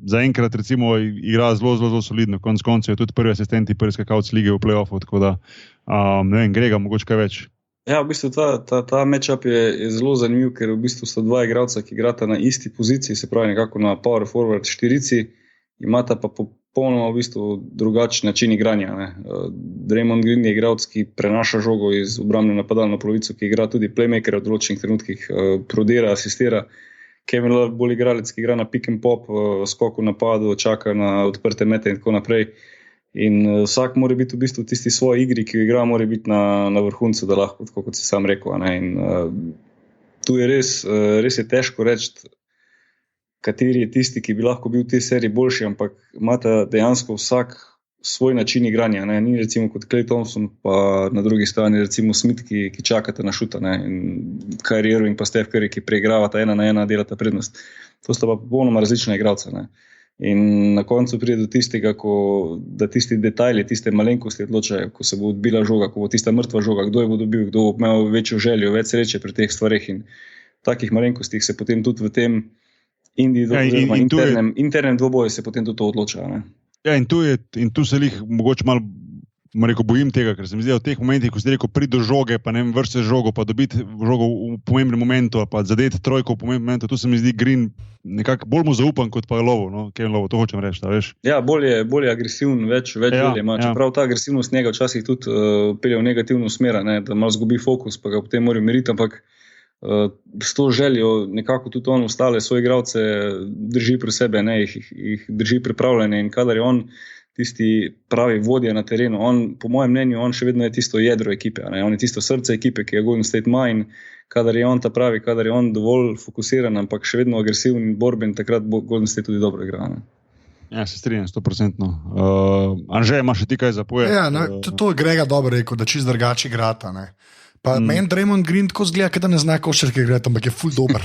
zaenkrat recimo igra zelo solidno, konec koncev je tudi prvi asistent in prvi skakalec lige v play-offu, tako da ne vem, Grega, mogoče kaj več. Ja, v bistvu ta matchup je zelo zanimiv, ker v bistvu sta dva igralca, ki igrata na isti poziciji, se pravi nekako na power forward štirici, imata pa popolnoma v bistvu drugačen način igranja. Ne. Draymond Green je igralec, ki prenaša žogo iz obrambne napadalno polovico, ki igra tudi playmaker v določenih trenutkih, prodira, asistira. Kevin Love bolj igralec, ki igra na pick and pop, skoku napadu, čaka na odprte mete in tako naprej. In vsak mora biti v bistvu tisti svoj igri, ki jo igra, mora biti na vrhuncu, da lahko, tako kot si sam rekel. Ne? In tu je res je težko reči, kateri je tisti, ki bi lahko bil v tej seriji boljši, ampak imata dejansko vsak svoj način igranja. Ne? Ni recimo kot Klay Thompson, pa na drugi strani recimo Smith, ki čakate na šuta. Ne? In Kyrie Irving pa Steph Curry, ki preigravata 1-1, delata prednost. To sta pa popolnoma različna igralca. Ne? In na koncu pride do tistega, da tisti detajli, tiste malenkosti odločajo, ko se bo odbila žoga, ko bo tista mrtva žoga, kdo jo bo dobil, kdo bo imel večjo željo, več sreče pri teh stvareh. In takih malenkostih se potem tudi v tem internem dvoboju se potem tudi to odloča. Ne? Ja, in tu se lih mogoče malo bojim tega, ker se mi zdi, da v teh momentih, ko si rekel, pridi do žoge, pa ne vem, vrsti žogo, pa dobiti žogo v pomembnem momentu, pa zadeti trojko v pomembnem momentu, tu se mi zdi Green nekako bolj mu zaupam, kot pa Lovo, no? Kevin Love, to hočem reči, veš? Ja, bolj je agresiven, več želje ima, čeprav ta agresivnost njega včasih tudi pelje v negativno smer, ne? Da malo zgubi fokus, pa ga potem morajo meriti, ampak s to željo nekako tudi on ostale svoje igralce drži pri sebe, ne, jih drži pripravljene in kadar je on tisti pravi vodja na terenu, po mojem mnenju, on še vedno je tisto jedro ekipe, ne, on je tisto srce ekipe, ki je Golden State ima in kadar je on ta pravi, kadar je on dovolj fokusiran, ampak še vedno agresiven in borben, takrat bo Golden State tudi dobro igra. Ne. Ja, se strinjam 100%. Anže, imaš še ti kaj za povedati? Ja, to je Grega dobro rekel, da čist drugače igrata, ne. Pa meni Draymond Green tako zgleda, da ne zna košarke igrati, ampak je ful dober.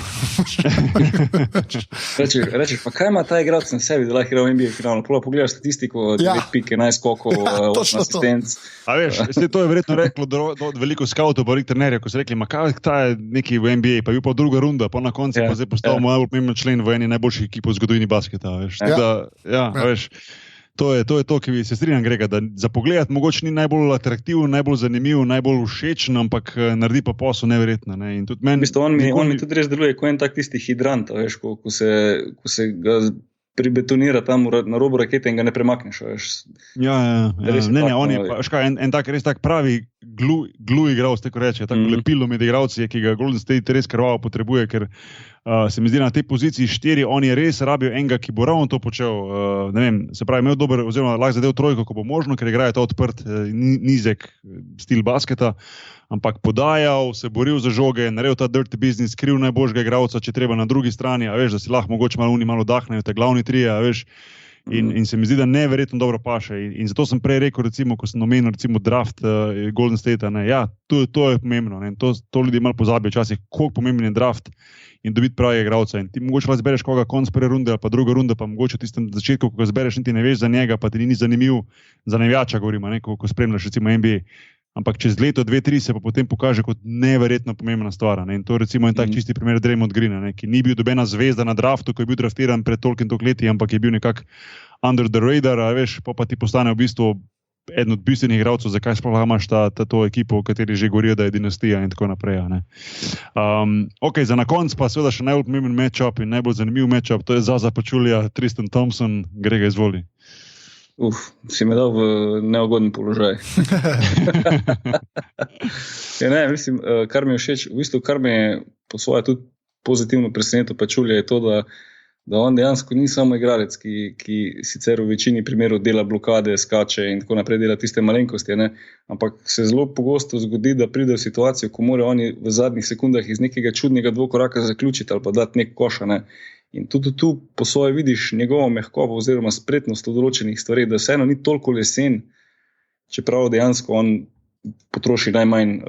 Rečeš, pa kaj ima ta igralec na sebi, da lahko igra v NBA finalu? Pogledaš statistiko, 9 pik, 11 skokov, 8 asistenc. A veš, to je verjetno reklo veliko skautov, pa trenerjev, ko so rekli, kaj ta je neki v NBA, pa je bil pa druga runda, pa na koncu pa zdaj postal najbolj pomemben člen v eni najboljših ekip v zgodovini basketa. Veš. Veš. To je to, ki bi se strinjam, Grega, da za pogled mogoče ni najbolj atraktiven, najbolj zanimiv, najbolj všečen, ampak naredi pa posel neverjetno. Ne? In tudi meni, on mi tudi res deluje kot en tak tisti hidrant, veš, ko se ga pribetonira tam na robu rakete in ga ne premakneš. Veš. Ja. On je en tak res tak pravi glu igralec, tako reče, tako lepilo med igralci, ki ga Golden State res krvavo potrebuje, ker se mi zdi na tej poziciji 4, on je res rabil enega, ki bo ravno to počel, ne vem, se pravi, imel dober, oziroma lahko zadev trojko, ko bo možno, ker igrajo ta odprt, nizek stil basketa, ampak podajal, se boril za žoge, naredil ta dirty business, skril najboljšega igralca, če treba na drugi strani, a veš, da si lahko mogoče malo dahnejo, te glavni trije, a veš, in se mi zdi, da neverjetno dobro paše. In zato sem prej rekel, recimo, ko sem omenil recimo draft Golden State, ja, to je pomembno, ne, to ljudi malo pozabijo včasih, koliko pomemben je draft in dobiti pravega igralca. In ti mogoče lahko zbereš koga konc prve runde ali pa druga runda, pa mogoče v tistem začetku, ko ga zbereš, niti ne veš za njega, pa ti ni zanimiv, za navijača govorimo, ne, ko spremljaš recimo NBA. Ampak čez leto, 2-3 se pa potem pokaže kot neverjetno pomembna stvar. Ne? In to recimo en tak čisti primer Draymond Greena, ne? Ki ni bil dobena zvezda na draftu, ko je bil draftiran pred toliko in toliko leti, ampak je bil nekako under the radar, a veš, pa ti postane v bistvu eden od bistvenih igralcev, zakaj sploh imaš to ekipo, v kateri že govorijo, da je dinastija in tako naprej. Ok, za na konc pa seveda še najbolj pomemben matchup in najbolj zanimiv matchup, to je Zaza Pachulia, Tristan Thompson, Grega izvoli. Si me dal v neugoden položaj. Mislim, kar mi je všeč, v bistvu, kar mi je po svoje tudi pozitivno presenetilo Pačulja, je to, da on dejansko ni samo igralec, ki sicer v večini primerov dela blokade, skače in tako naprej, dela tiste malenkosti, ampak se zelo pogosto zgodi, da pride v situacijo, ko mora oni v zadnjih sekundah iz nekega čudnega dvokoraka zaključiti ali pa dati nek koš. In tudi tu po svoje vidiš njegovo mehkobo oziroma spretnost v določenih stvareh, da vseeno ni toliko lesen, čeprav dejansko on potroši najmanj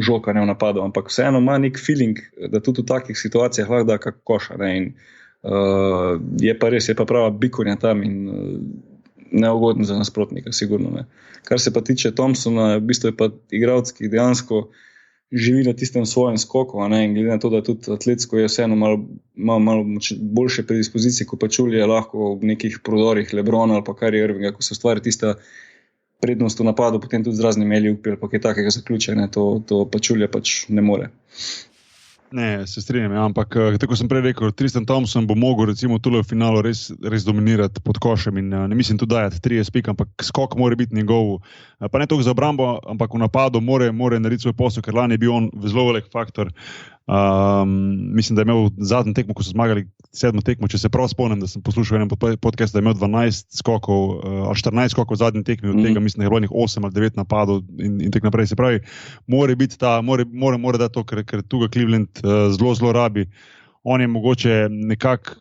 žoka v napadu, ampak vseeno ima nek feeling, da tudi v takih situacijah lahko da kak koša. In je pa res, je pa prava bikonja tam in neugoden za nasprotnika, sigurno. Kar se pa tiče Thompsona, v bistvu je pa igralec, ki dejansko živi na tistem svojem skoku, in glede na to, da tudi atletsko je vseeno malo boljše predispozicije, kot Pačulje lahko v nekih prodorih LeBrona ali pa Kyrie Irvinga, ko se ustvari tista prednost v napadu, potem tudi z raznimi Eliupi ali pa kaj takega zaključja, to Pačulje pač ne more. Ne, se strinjam, ampak tako sem prej rekel, Tristan Thompson bo mogel recimo tule v finalu res dominirati pod košem in ne mislim tu dajati 30 pik, ampak skok mora biti njegov, pa ne toliko za obrambo, ampak v napadu mora narediti svoj posel, ker lani je bil on zelo velik faktor. Mislim, da je imel zadnji tekmo, ko so zmagali 7. tekmo, če se prav spomnim, da sem poslušal enem podcastu, da je imel 12 skokov ali 14 skokov v zadnji tekmi, od tega mislim, da je bilo njih 8 ali 9 napadov in tako naprej. Se pravi, mora dati to, ker tu ga Cleveland zelo rabi. On je mogoče nekako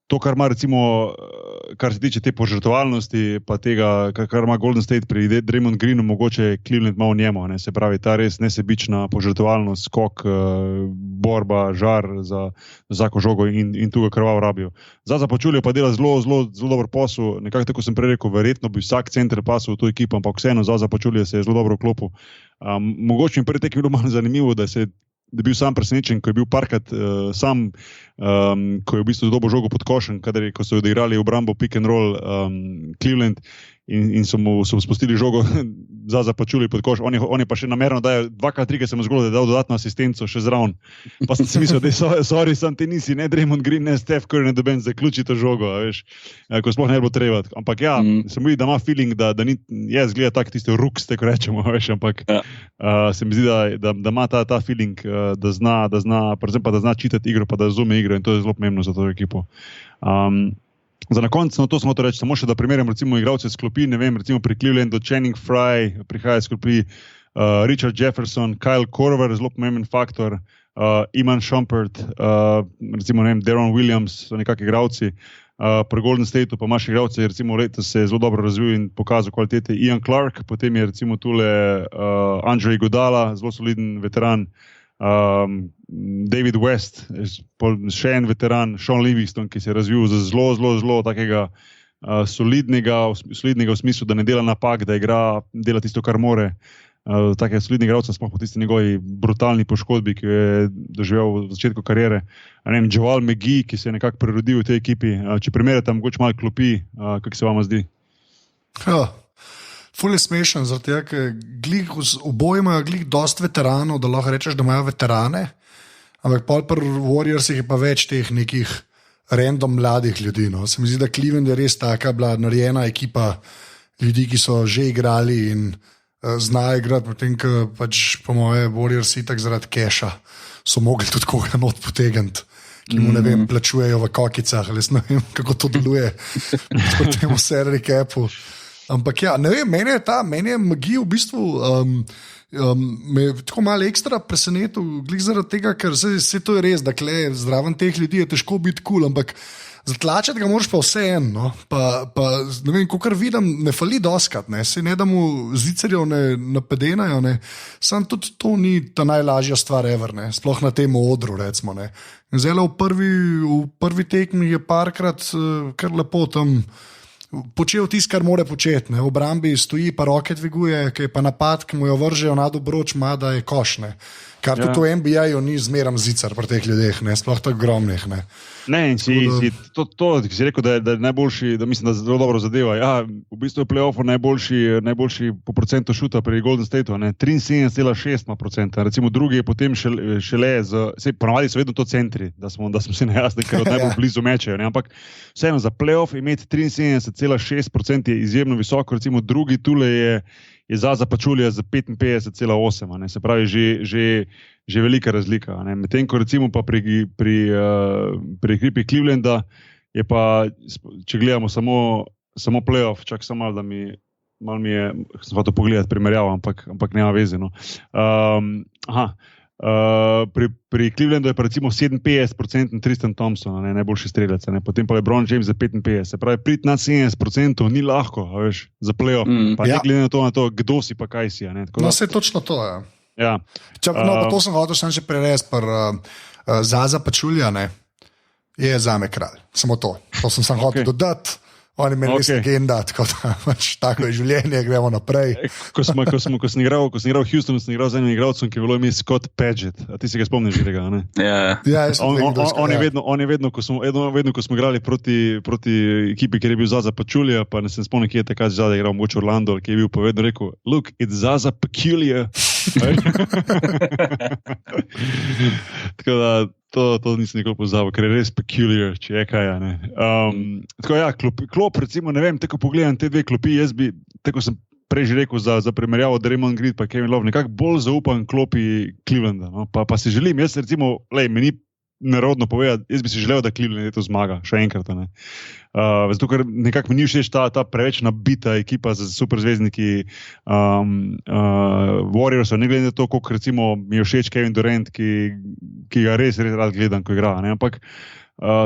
to, kar ima recimo, kar se tiče te požrtvovalnosti, pa tega, kar ima Golden State pri Draymond Greenu, mogoče Cleveland ima v njemu. Se pravi, ta res nesebična požrtvovalnost, skok, borba, žar za vsako žogo in tu ga krvavo rabijo. Za Pačuljo pa dela zelo dober posel, nekako tako sem prej rekel, verjetno bi vsak center pasel v to ekipo, ampak vseeno za Pačuljo se je zelo dobro vklopil. Mogoče mi prvi tekmi bilo malo zanimivo, da je bil sam presenečen, ko je bil parkrat sam, ko je v bistvu dobil žogo pod košem, ko so odigrali obrambo pick and roll Cleveland in so mu spustili žogo za Pačuljo pod koš. On je pa še namerno dajal 2x3, se mu zgodilo, da je dal dodatno asistenco še zraven. Pa sem si mislil, da sorry, sam ti nisi, ne Draymond Green, ne Steph Curry, ne doben zaključi to žogo, veš, ko sploh ne bo treba. Ampak ja, sem videl, da ima feeling, da ni, zgleda tak tisti ruks, tako rečemo, veš, ampak se mi zdi, da ima ta feeling, da zna, predvsem pa da zna čitati igro, pa da razume igro in to je zelo pomembno za to ekipo. Za na koncu, to smo to reči, samo še da primerjam recimo igralce sklopi, ne vem, recimo pri Clevelandu Channing Frye prihaja sklopi, Richard Jefferson, Kyle Korver, zelo pomemben faktor, Iman Shumpert, recimo ne vem, Deron Williams so nekakšni igralci, pri Golden Stateu pa imaš igralce, recimo letos se je zelo dobro razvil in pokazal kvalitete Ian Clark, potem je recimo tule Andre Iguodala, zelo soliden veteran, David West, še en veteran, Sean Livingston, ki se je razvil za zelo takega solidnega v smislu, da ne dela napak, da dela tisto, kar more. Take solidne igralce smo po tisti njegovi brutalni poškodbi, ki jo je doživel v začetku kariere. Javal McGee, ki se je nekako prerodil v tej ekipi. Če primerjate, mogoče malo klopi, kako se vam zdi? Ful je smešen, zato ker oboje imajo dosti veteranov, da lahko rečeš, da imajo veterane, ampak pri Warriorsih je pa več teh nekih random mladih ljudi. No. Se mi zdi, da Cleveland je res taka bila narejena ekipa ljudi, ki so že igrali in znajo igrati, potem ko pač po moje Warriorsi tak zaradi keša so mogli tudi koga not potegniti, ki mu ne vem, plačujejo v kokicah, ali ne vem, kako to deluje po tem salary capu. Ampak ja, ne vem, meni je McGee v bistvu me tako malo ekstra presenetil, glih zaradi tega, ker vse to je res, da zraven teh ljudi je težko biti cool, ampak zatlačati ga moraš pa vse en, no? Pa ne vem, kakor vidim, ne fali doskrat, se ne da mu zicerjev ne napedenajo, sam tudi to ni ta najlažja stvar ever, sploh na tem odru, recimo, Zelo v prvi tekmi je parkrat kar lepo tam počel tisto, kar mora početi. V obrambi stoji, pa roke dviguje, ki je pa napad, ki mu jo vržejo nad obroč, da je koš. Kar tudi v NBA-ju ni zmeram zicar pri teh ljudeh, ne, sploh tako ogromnih. Ne, in si si rekel, da je najboljši, da mislim, da zelo dobro zadeva. Ja, v bistvu je play-offu najboljši po procentu šuta pri Golden Stateu, 73,6%. Recimo drugi je potem šele, ponavadi so vedno to centri, da smo si najjasni, ker od najbolj blizu mečejo. Ampak vseeno za play-off imeti 73,6% je izjemno visoko, recimo drugi tule je Zaza Pachulia za 55,8%, se pravi že velika razlika. Medtem ko recimo pa pri ekipi Clevelanda je pa, če gledamo samo playoff, čak samo malo, da malo mi je, sem hotel pogledati primerjavo, ampak nema veze. No. Pri Clevelandu je pa recimo 57% Tristan Thompson, najboljši strelec, potem pa LeBron James za 55%. Se pravi, priti nad 70% ni lahko, veš, za playoff. Pa ne glede na to, kdo si pa kaj si. No, se je točno to, ja. Ja. Pa to sem hotel še preresti Zaza Pachulia, je zame kralj. Samo to. To sem hotel dodati. Oni meni res legenda, tako je življenje, gremo naprej. Ko sem igral v Houstonu, sem igral z enim igralcem, ki je bilo ime Scott Padgett. A ti se ga spomniš tega, ne? Ja, on je vedno, ko smo igrali proti ekipi, kjer je bil Zaza Pachulia, pa ne sem spomnil, kje je takrat zadaj igral, mogoče Orlando, ki je bil pa vedno rekel, look, it's Zaza Pachulia. Tako da to nisem nikoli pozabil, ker je res peculiar, če je kaj. Tako ja, klop, recimo, ne vem, tako pogledam te dve klopi, jaz bi, tako sem prej že rekel za primerjavo Draymond Green pa Kevin Love, nekako bolj zaupam klopi Clevelanda. No? Pa si želim, jaz recimo, meni nerodno povedati, jaz bi si želel, da Cleveland to zmaga, še enkrat. Zato, ker nekako mi ni všeč ta preveč nabita ekipa z superzvezdniki Warriors, ne glede na to, koliko recimo mi je všeč Kevin Durant, ki ga res rad gledam, ko igra. Ampak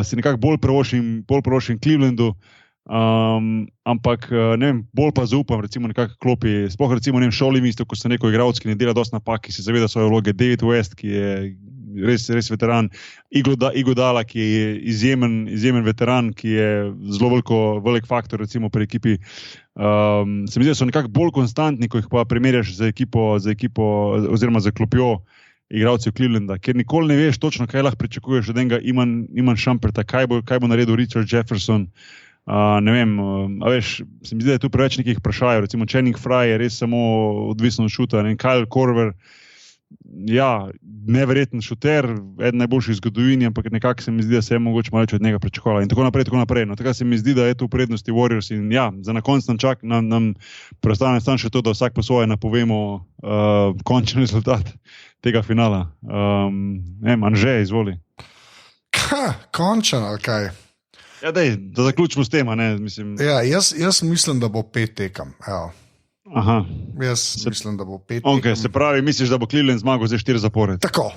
si nekako bolj prvošim Clevelandu, ampak ne vem, bolj pa zaupam recimo nekako klopi, sploh recimo ne vem, Šoli isto, ko sem rekel, igralec, ki ne dela dosti napak, ki se zaveda svoje vloge, David West, ki je res veteran, Iguodala, ki je izjemen veteran, ki je zelo velik faktor recimo pri ekipi. Se mi zdi, da so nekako bolj konstantni, ko jih pa primerjaš z ekipo oziroma z klopjo igralcev Clevelanda, ker nikoli ne veš točno, kaj lahko pričakuješ od enega Iman Shumperta, kaj bo naredil Richard Jefferson. Ne vem, a veš, se mi zdi, da je tu preveč nekih vprašajev, recimo Channing Frye je res samo odvisno od šuta, Kyle Korver, ja, neverjeten šuter, eden najboljših v zgodovini, ampak nekako se mi zdi, da se je mogoče malo več od njega pričakovala in tako naprej. No, tako se mi zdi, da je tu v prednosti Warriors in ja, za na konc nam preostane še to, da vsak po svoje napovemo končni rezultat tega finala. Anže, izvoli. Končen, ali kaj? Ja, dej, da zaključimo s tem, mislim. Ja, jaz mislim, da bo 5 tekem, evo. Aha. Mislim, da bo 5 tekem. Se pravi, misliš, da bo Cleveland zmagal za 4 zapored? Tako.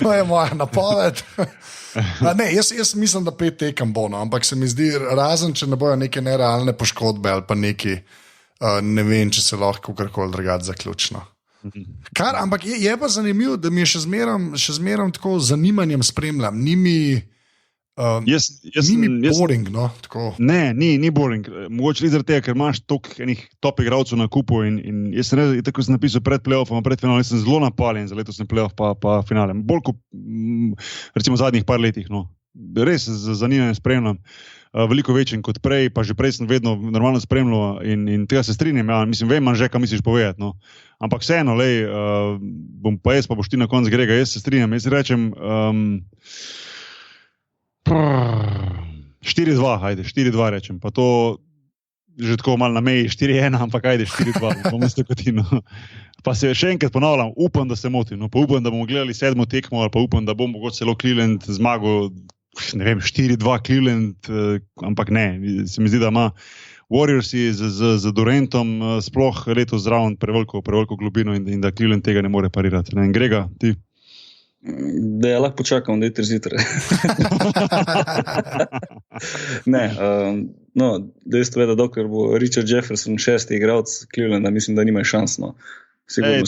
To je moja napoved. Ne, jaz mislim, da 5 tekem bo, no, ampak se mi zdi, razen če ne bojo neke nerealne poškodbe ali pa neki, ne vem, če se lahko kakorkoli drugače zaključno. Ampak je pa zanimivo, da mi je še zmeram tako zanimanjem spremljam. Ni mi boring, no? Tako. Ne, ni boring. Mogoče li zaradi tega, ker imaš toliko enih top igralcev na kupu in jaz sem tako sem napisal pred playoffom, pred finalom, sem zelo napaljen za letosni playoff pa finale. Bolj kot recimo zadnjih par letih, no. Res z zanimanjem spremljam. Veliko večji kot prej, pa že prej sem vedno normalno spremljal in tega se strinjam, ja, mislim, vem, Anže, kaj misliš povedati, no. Ampak vseeno, bom pa jaz, pa boš ti na koncu Grega, jaz se strinjam, jaz rečem 4-2, ajde, 4-2 rečem, pa to že tako malo na meji 4-1, ampak ajde 4-2, bom isto kot ti, no. Pa se še enkrat ponavljam, upam, da se motim, no, pa upam, da bomo gledali 7. tekmo, ali pa upam, da bom mogoče celo Cleveland zmagal, ne vem, 4-2 Cleveland, ampak ne, se mi zdi, da ima Warriors z Durantom sploh letos zraven preveliko globino in da Cleveland tega ne more parirati. Ne, Grega, ti? Da je lahko počakam, da je zjutraj. Ne, no, dejstvo je, da dokler bo Richard Jefferson 6. igralec Clevelanda, mislim, da nima šans, no. Hey,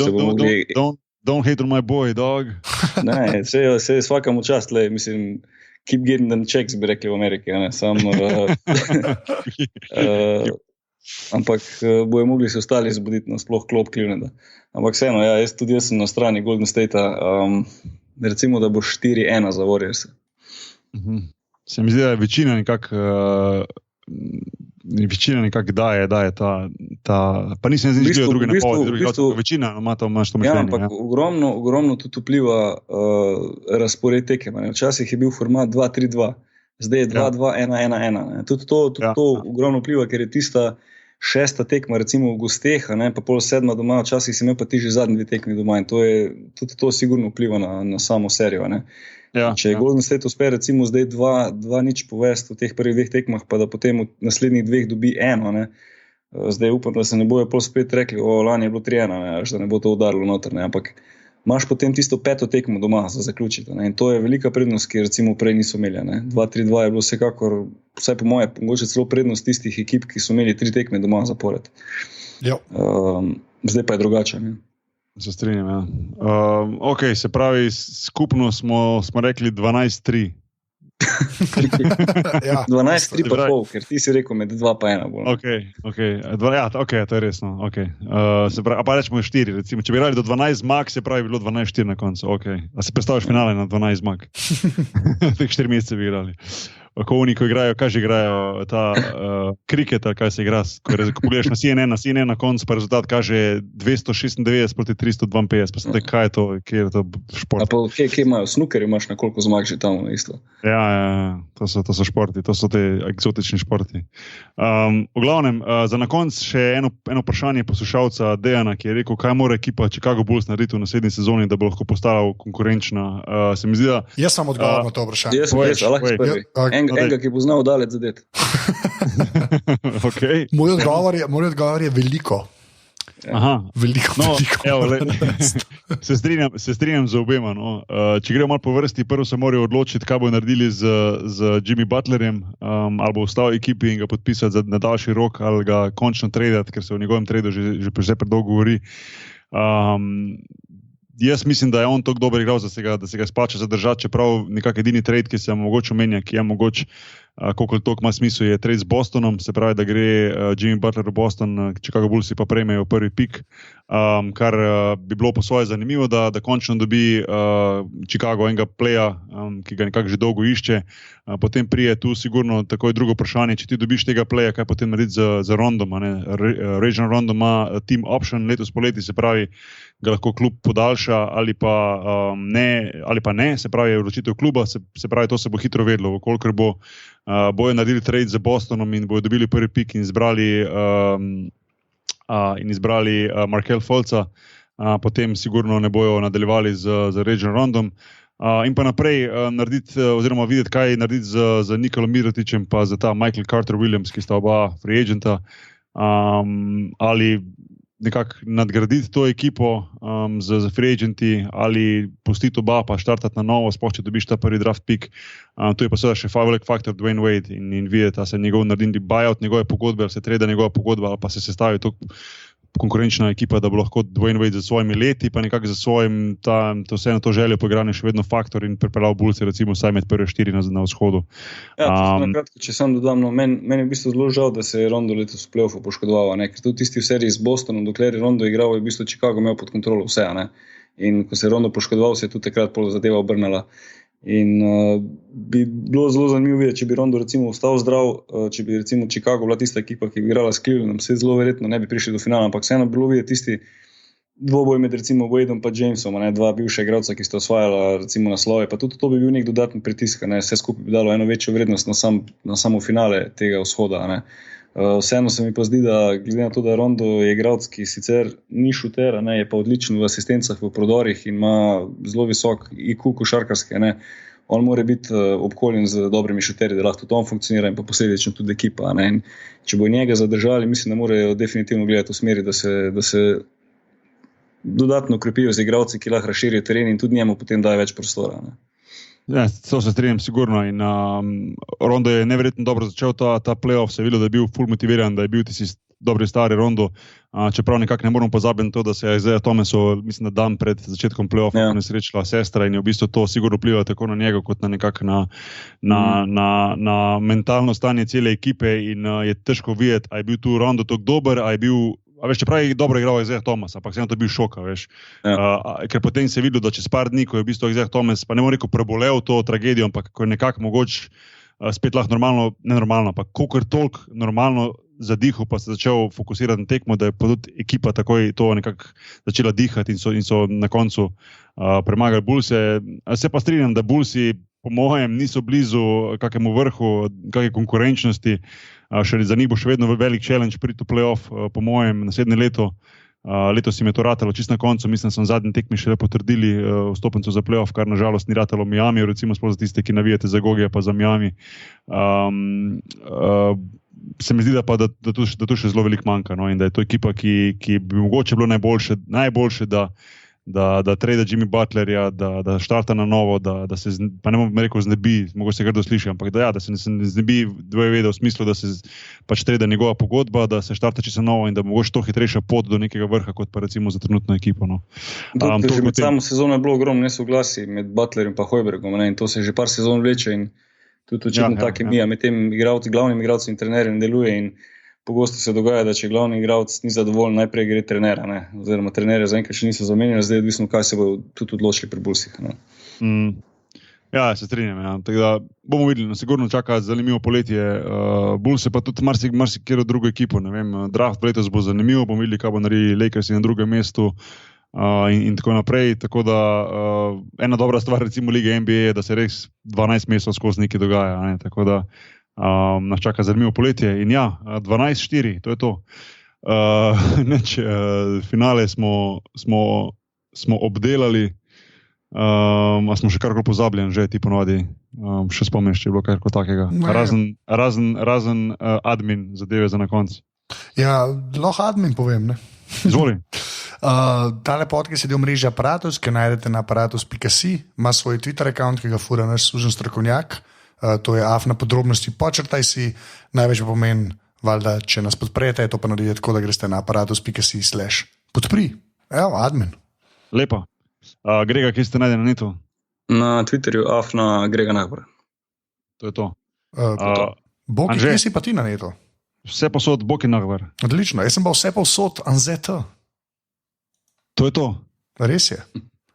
don't hate on my boy, dog. Ne, se svakam čast, mislim, keep getting them checks, bi rekli v Ameriki, ne, ampak bojo mogli se ostali zbuditi na sploh klop Clevelanda. Ampak vseeno, ja, jaz sem na strani Golden Statea, recimo, da bo 4-1 za Warriors. Se mi zdi, da je večina nekako daje ta pa nisem izgledal druge napovedi, večina ima to mišljenje. Ja, ampak ogromno tudi vpliva razpored tekem. Včasih je bil format 2-3-2, zdaj je 2-2-1-1-1. Tudi to ogromno vpliva, ker je tista 6. tekma recimo v gosteh, pa pol 7. doma, včasih si imel pa ti že zadnji 2 tekmi doma in tudi to sigurno vpliva na samo serijo. Če je Golden State uspe recimo zdaj 2-0 povesti v teh prvih 2 tekmah, pa da potem v naslednjih 2 dobi 1, zdaj upam, da se ne bojo pol spet rekli, lani je bilo 3-1, da ne bo to udarilo noter, ampak imaš potem tisto 5. tekmo doma za zaključiti. In to je velika prednost, ki recimo prej niso imeli. 2-3-2 je bilo vsekakor, vsaj po moje, mogoče celo prednost tistih ekip, ki so imeli 3 tekme doma zapored. Zdaj pa je drugače. Se strinjam, ja. Ok, se pravi, skupno smo rekli 12-3. 12-3 pa pol, ker ti si rekel med 2 pa 1. Ok, to je resno. Se pravi, pa rečemo 4, recimo. Če bi igrali do 12 zmag, se pravi, bilo 12-4 na koncu. A si predstavljaš finale na 12 zmag? Teh 4 mesece bi igrali. Ko oni, ko igrajo, kaj že igrajo, ta kriket, kaj se igra, ko pogledaš na CNN na koncu, pa rezultat kaže 296 proti 352, pa se kaj je to, kje je to šport? A pa kje imajo snooker, imaš na koliko zmag že tam isto? Ja, to so športi, to so te eksotični športi. V glavnem, za na konc še eno vprašanje poslušalca Dejana, ki je rekel, kaj mora ekipa Chicago Bulls narediti v naslednji sezoni, da bo lahko postala konkurenčna. Se mi zdi, da... Jaz sem odgovoril na to vprašanje. Jaz sem lahko prvi. Enega, ki bo znal dalec zadeti. Moj odgovor je veliko. Aha. Veliko. Se strinjam z obema. No. Če gremo malo po vrsti, prvo se morajo odločiti, kaj bodo naredili z Jimmy Butlerjem, ali bo ostal v ekipi in ga podpisati na daljši rok, ali ga končno tradati, ker se o njegovem tradu že predolgo govori. Jaz mislim, da je on tako dober igral, da se ga splača zadržati, čeprav nekak edini trade, ki se mogoče omenja, ki je mogoče, koliko toliko ima smisel, je trade z Bostonom, se pravi, da gre Jimmy Butler v Boston, Chicago Bullsi pa prejmejo prvi pik, kar bi bilo po svoje zanimivo, da končno dobi Chicago enega playa, ki ga nekako že dolgo išče. Potem prije tu sigurno takoj drugo vprašanje, če ti dobiš tega playa, kaj potem narediti z Rondom. Regional Rondo ima team option letos poleti, se pravi, ga lahko klub podaljša ali pa ne, se pravi, je odločitev kluba, se pravi, to se bo hitro vedlo, kolikor bojo naredili trade z Bostonom in bojo dobili prvi pik in izbrali Markel Fultza, potem sigurno ne bojo nadaljevali z Regional Rondom. In pa naprej narediti, oziroma videti, kaj narediti z Nikolom Mirotićem pa za ta Michael Carter Williams, ki sta oba free agenta, ali nekako nadgraditi to ekipo z free agenti ali pustiti oba pa štartati na novo, sploh če dobiš ta prvi draft pick. Tu je pa seveda še velik faktor Dwayne Wade in videti, da se njegov naredi buyout njegove pogodbe, ali se treda njegova pogodba, ali pa se sestavi to konkurenčna ekipa, da bo lahko Dwayne Wade za svojimi leti, pa nekako za svojim, vseeno to željo po igranju še vedno faktor in pripeljal Bullse recimo vsaj med prve 4 na vzhodu. Ja, kratko, če sam dodam, meni je v bistvu zelo žal, da se je Rondo letos v play-offu poškodoval, ker tudi tisti v seriji z Bostonom, dokler je Rondo igral, je v bistvu Chicago imel pod kontrolo vse, in ko se je Rondo poškodoval, se je tudi takrat pol zadeva obrnala. In bi bilo zelo zanimivo videti, če bi Rondo recimo ostal zdrav, če bi recimo Chicago bila tista ekipa, ki bi igrala s Clevelandom, se zelo verjetno ne bi prišli do finala, ampak vseeno bilo videti tisti dvoboj med recimo Wadeom pa Jamesom, dva bivša igralca, ki sta osvajala recimo naslove, pa tudi to bi bil nek dodatni pritisk, vse skupaj bi dalo eno večjo vrednost na samo finale tega vzhoda. Vseeno se mi pa zdi, da glede na to, da Rondo je igralec, ki sicer ni šuter, je pa odličen v asistencah, v prodorih in ima zelo visok IQ košarkarski, on mora biti obkoljen z dobrimi šuterji, da lahko to on funkcionira in pa posledično tudi ekipa. In če bo njega zadržali, mislim, da morajo definitivno gledati v smeri, da se dodatno ukrepijo z igralci, ki lahko razširijo teren in tudi njemu potem daje več prostora. Ja, to se strinjam sigurno in Rondo je neverjetno dobro začel ta playoff, se je videlo, da je bil full motiviran, da je bil tisti dobri stari Rondo. Čeprav nekako ne moramo pozabiti to, da se je Isaiah Thomas, mislim, da dan pred začetkom play-offa nesrečila sestra in je v bistvu to sigurno vpliva tako na njega, kot na nekako na mentalno stanje cele ekipe in je težko videti, a je bil tu Rondo tako dober, a je bil, čeprav je dobro igral Isaiah Thomas, ampak vseeno to je bil šoka, ker potem se je videlo, da čez par dni, ko je v bistvu Isaiah Thomas, pa ne bom rekel prebolel to tragedijo, ampak ko je nekako mogoče spet lahko normalno, ne normalno, pa kolikor toliko normalno zadihal, pa se začel fokusirati na tekmo, da je tudi ekipa takoj to nekako začela dihati in so na koncu premagali Bullse. Se pa strinjam, da Bullsi po mojem niso blizu kakemu vrhu, kakšne konkurenčnosti, še za njih bo še vedno velik challenge priti v play-off, po mojem naslednje leto. Letos jim je to ratalo čisto na koncu, mislim, da so zadnji tekmi šele potrdili vstopnico za play-off, kar nažalost ni ratalo Miami, recimo sploh za tiste, ki navijate za Gogija pa za Miami. Se mi zdi, da tu še zelo veliko manjka, no? In da je to ekipa, ki bi mogoče bilo najboljše, da trade Jimmy Butlerja, da štarta na novo, da se, pa ne bom rekel znebi, mogoče se grdo sliši, ampak da se ne znebi dvojeveda v smislu, da se pač trade njegova pogodba, da se štarta čisto novo in da mogoče to hitrejša pot do nekega vrha, kot pa recimo za trenutno ekipo. No. Že med samo sezono je bilo ogromno nesoglasij med Butlerjem in Hojbergom, in to se že par sezon vleče in tudi očitno ta kemija med tem glavnim igralcem in trenerjem deluje in pogosto se dogaja, da če glavni igralec ni zadovoljen, najprej gre trenera, oziroma trenerja zaenkrat še niso zamenjali, zdaj je odvisno, kaj se bodo tudi odločili pri Bullsih. Ja, se strinjam. Ja. Tako da bomo videli, sigurno čaka zanimivo poletje. Bullse pa tudi marsikero drugo ekipo, ne vem, draft letos bo zanimivo, bomo videli, kaj bo naredili Lakers na drugem mestu in tako naprej. Tako da ena dobra stvar recimo lige NBA je, da se res 12 mesecev skozi nekaj dogaja. Ne? Tako da nas čaka zanimivo poletje in 12-4, to je to. Finale smo obdelali, a smo še karkoli pozabljeni, že ti ponovadi, še spomniš, če je bilo karkoli takega. Razen admin zadeve za na koncu. Ja, lahko admin povem, ne? Izvoli. Tale podcast je del mreže Apparatus, ki najdete na apparatus.si, ima svoj Twitter account, ki ga fura naš služen strokovnjak. To je afna podrobnosti, počrtaj si, največ pomeni, valjda, če nas podprete, to pa naredite tako, da greste na apparatus.si/podpri. Evo, admin. Lepa. Grega, kje ste najde na netu? Na Twitterju afna Grega Nagbar. To je to. Boki, kje si pa ti na netu? Vse posod Boki Nagbar. Odlično, jaz sem pa vse posod Anzet. To je to. Res je.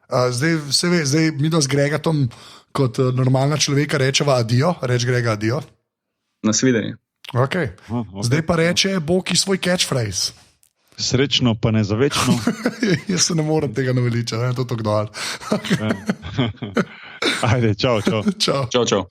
Zdaj mi z Gregatom kot normalna človeka rečeva adijo, reč Grega adijo. Nasvidenje. Okay. Zdaj pa reče Boki svoj catchphrase. Srečno pa ne za večno. Jaz se ne morem tega naveličati, to tako dol. Ajde, čau. Čau.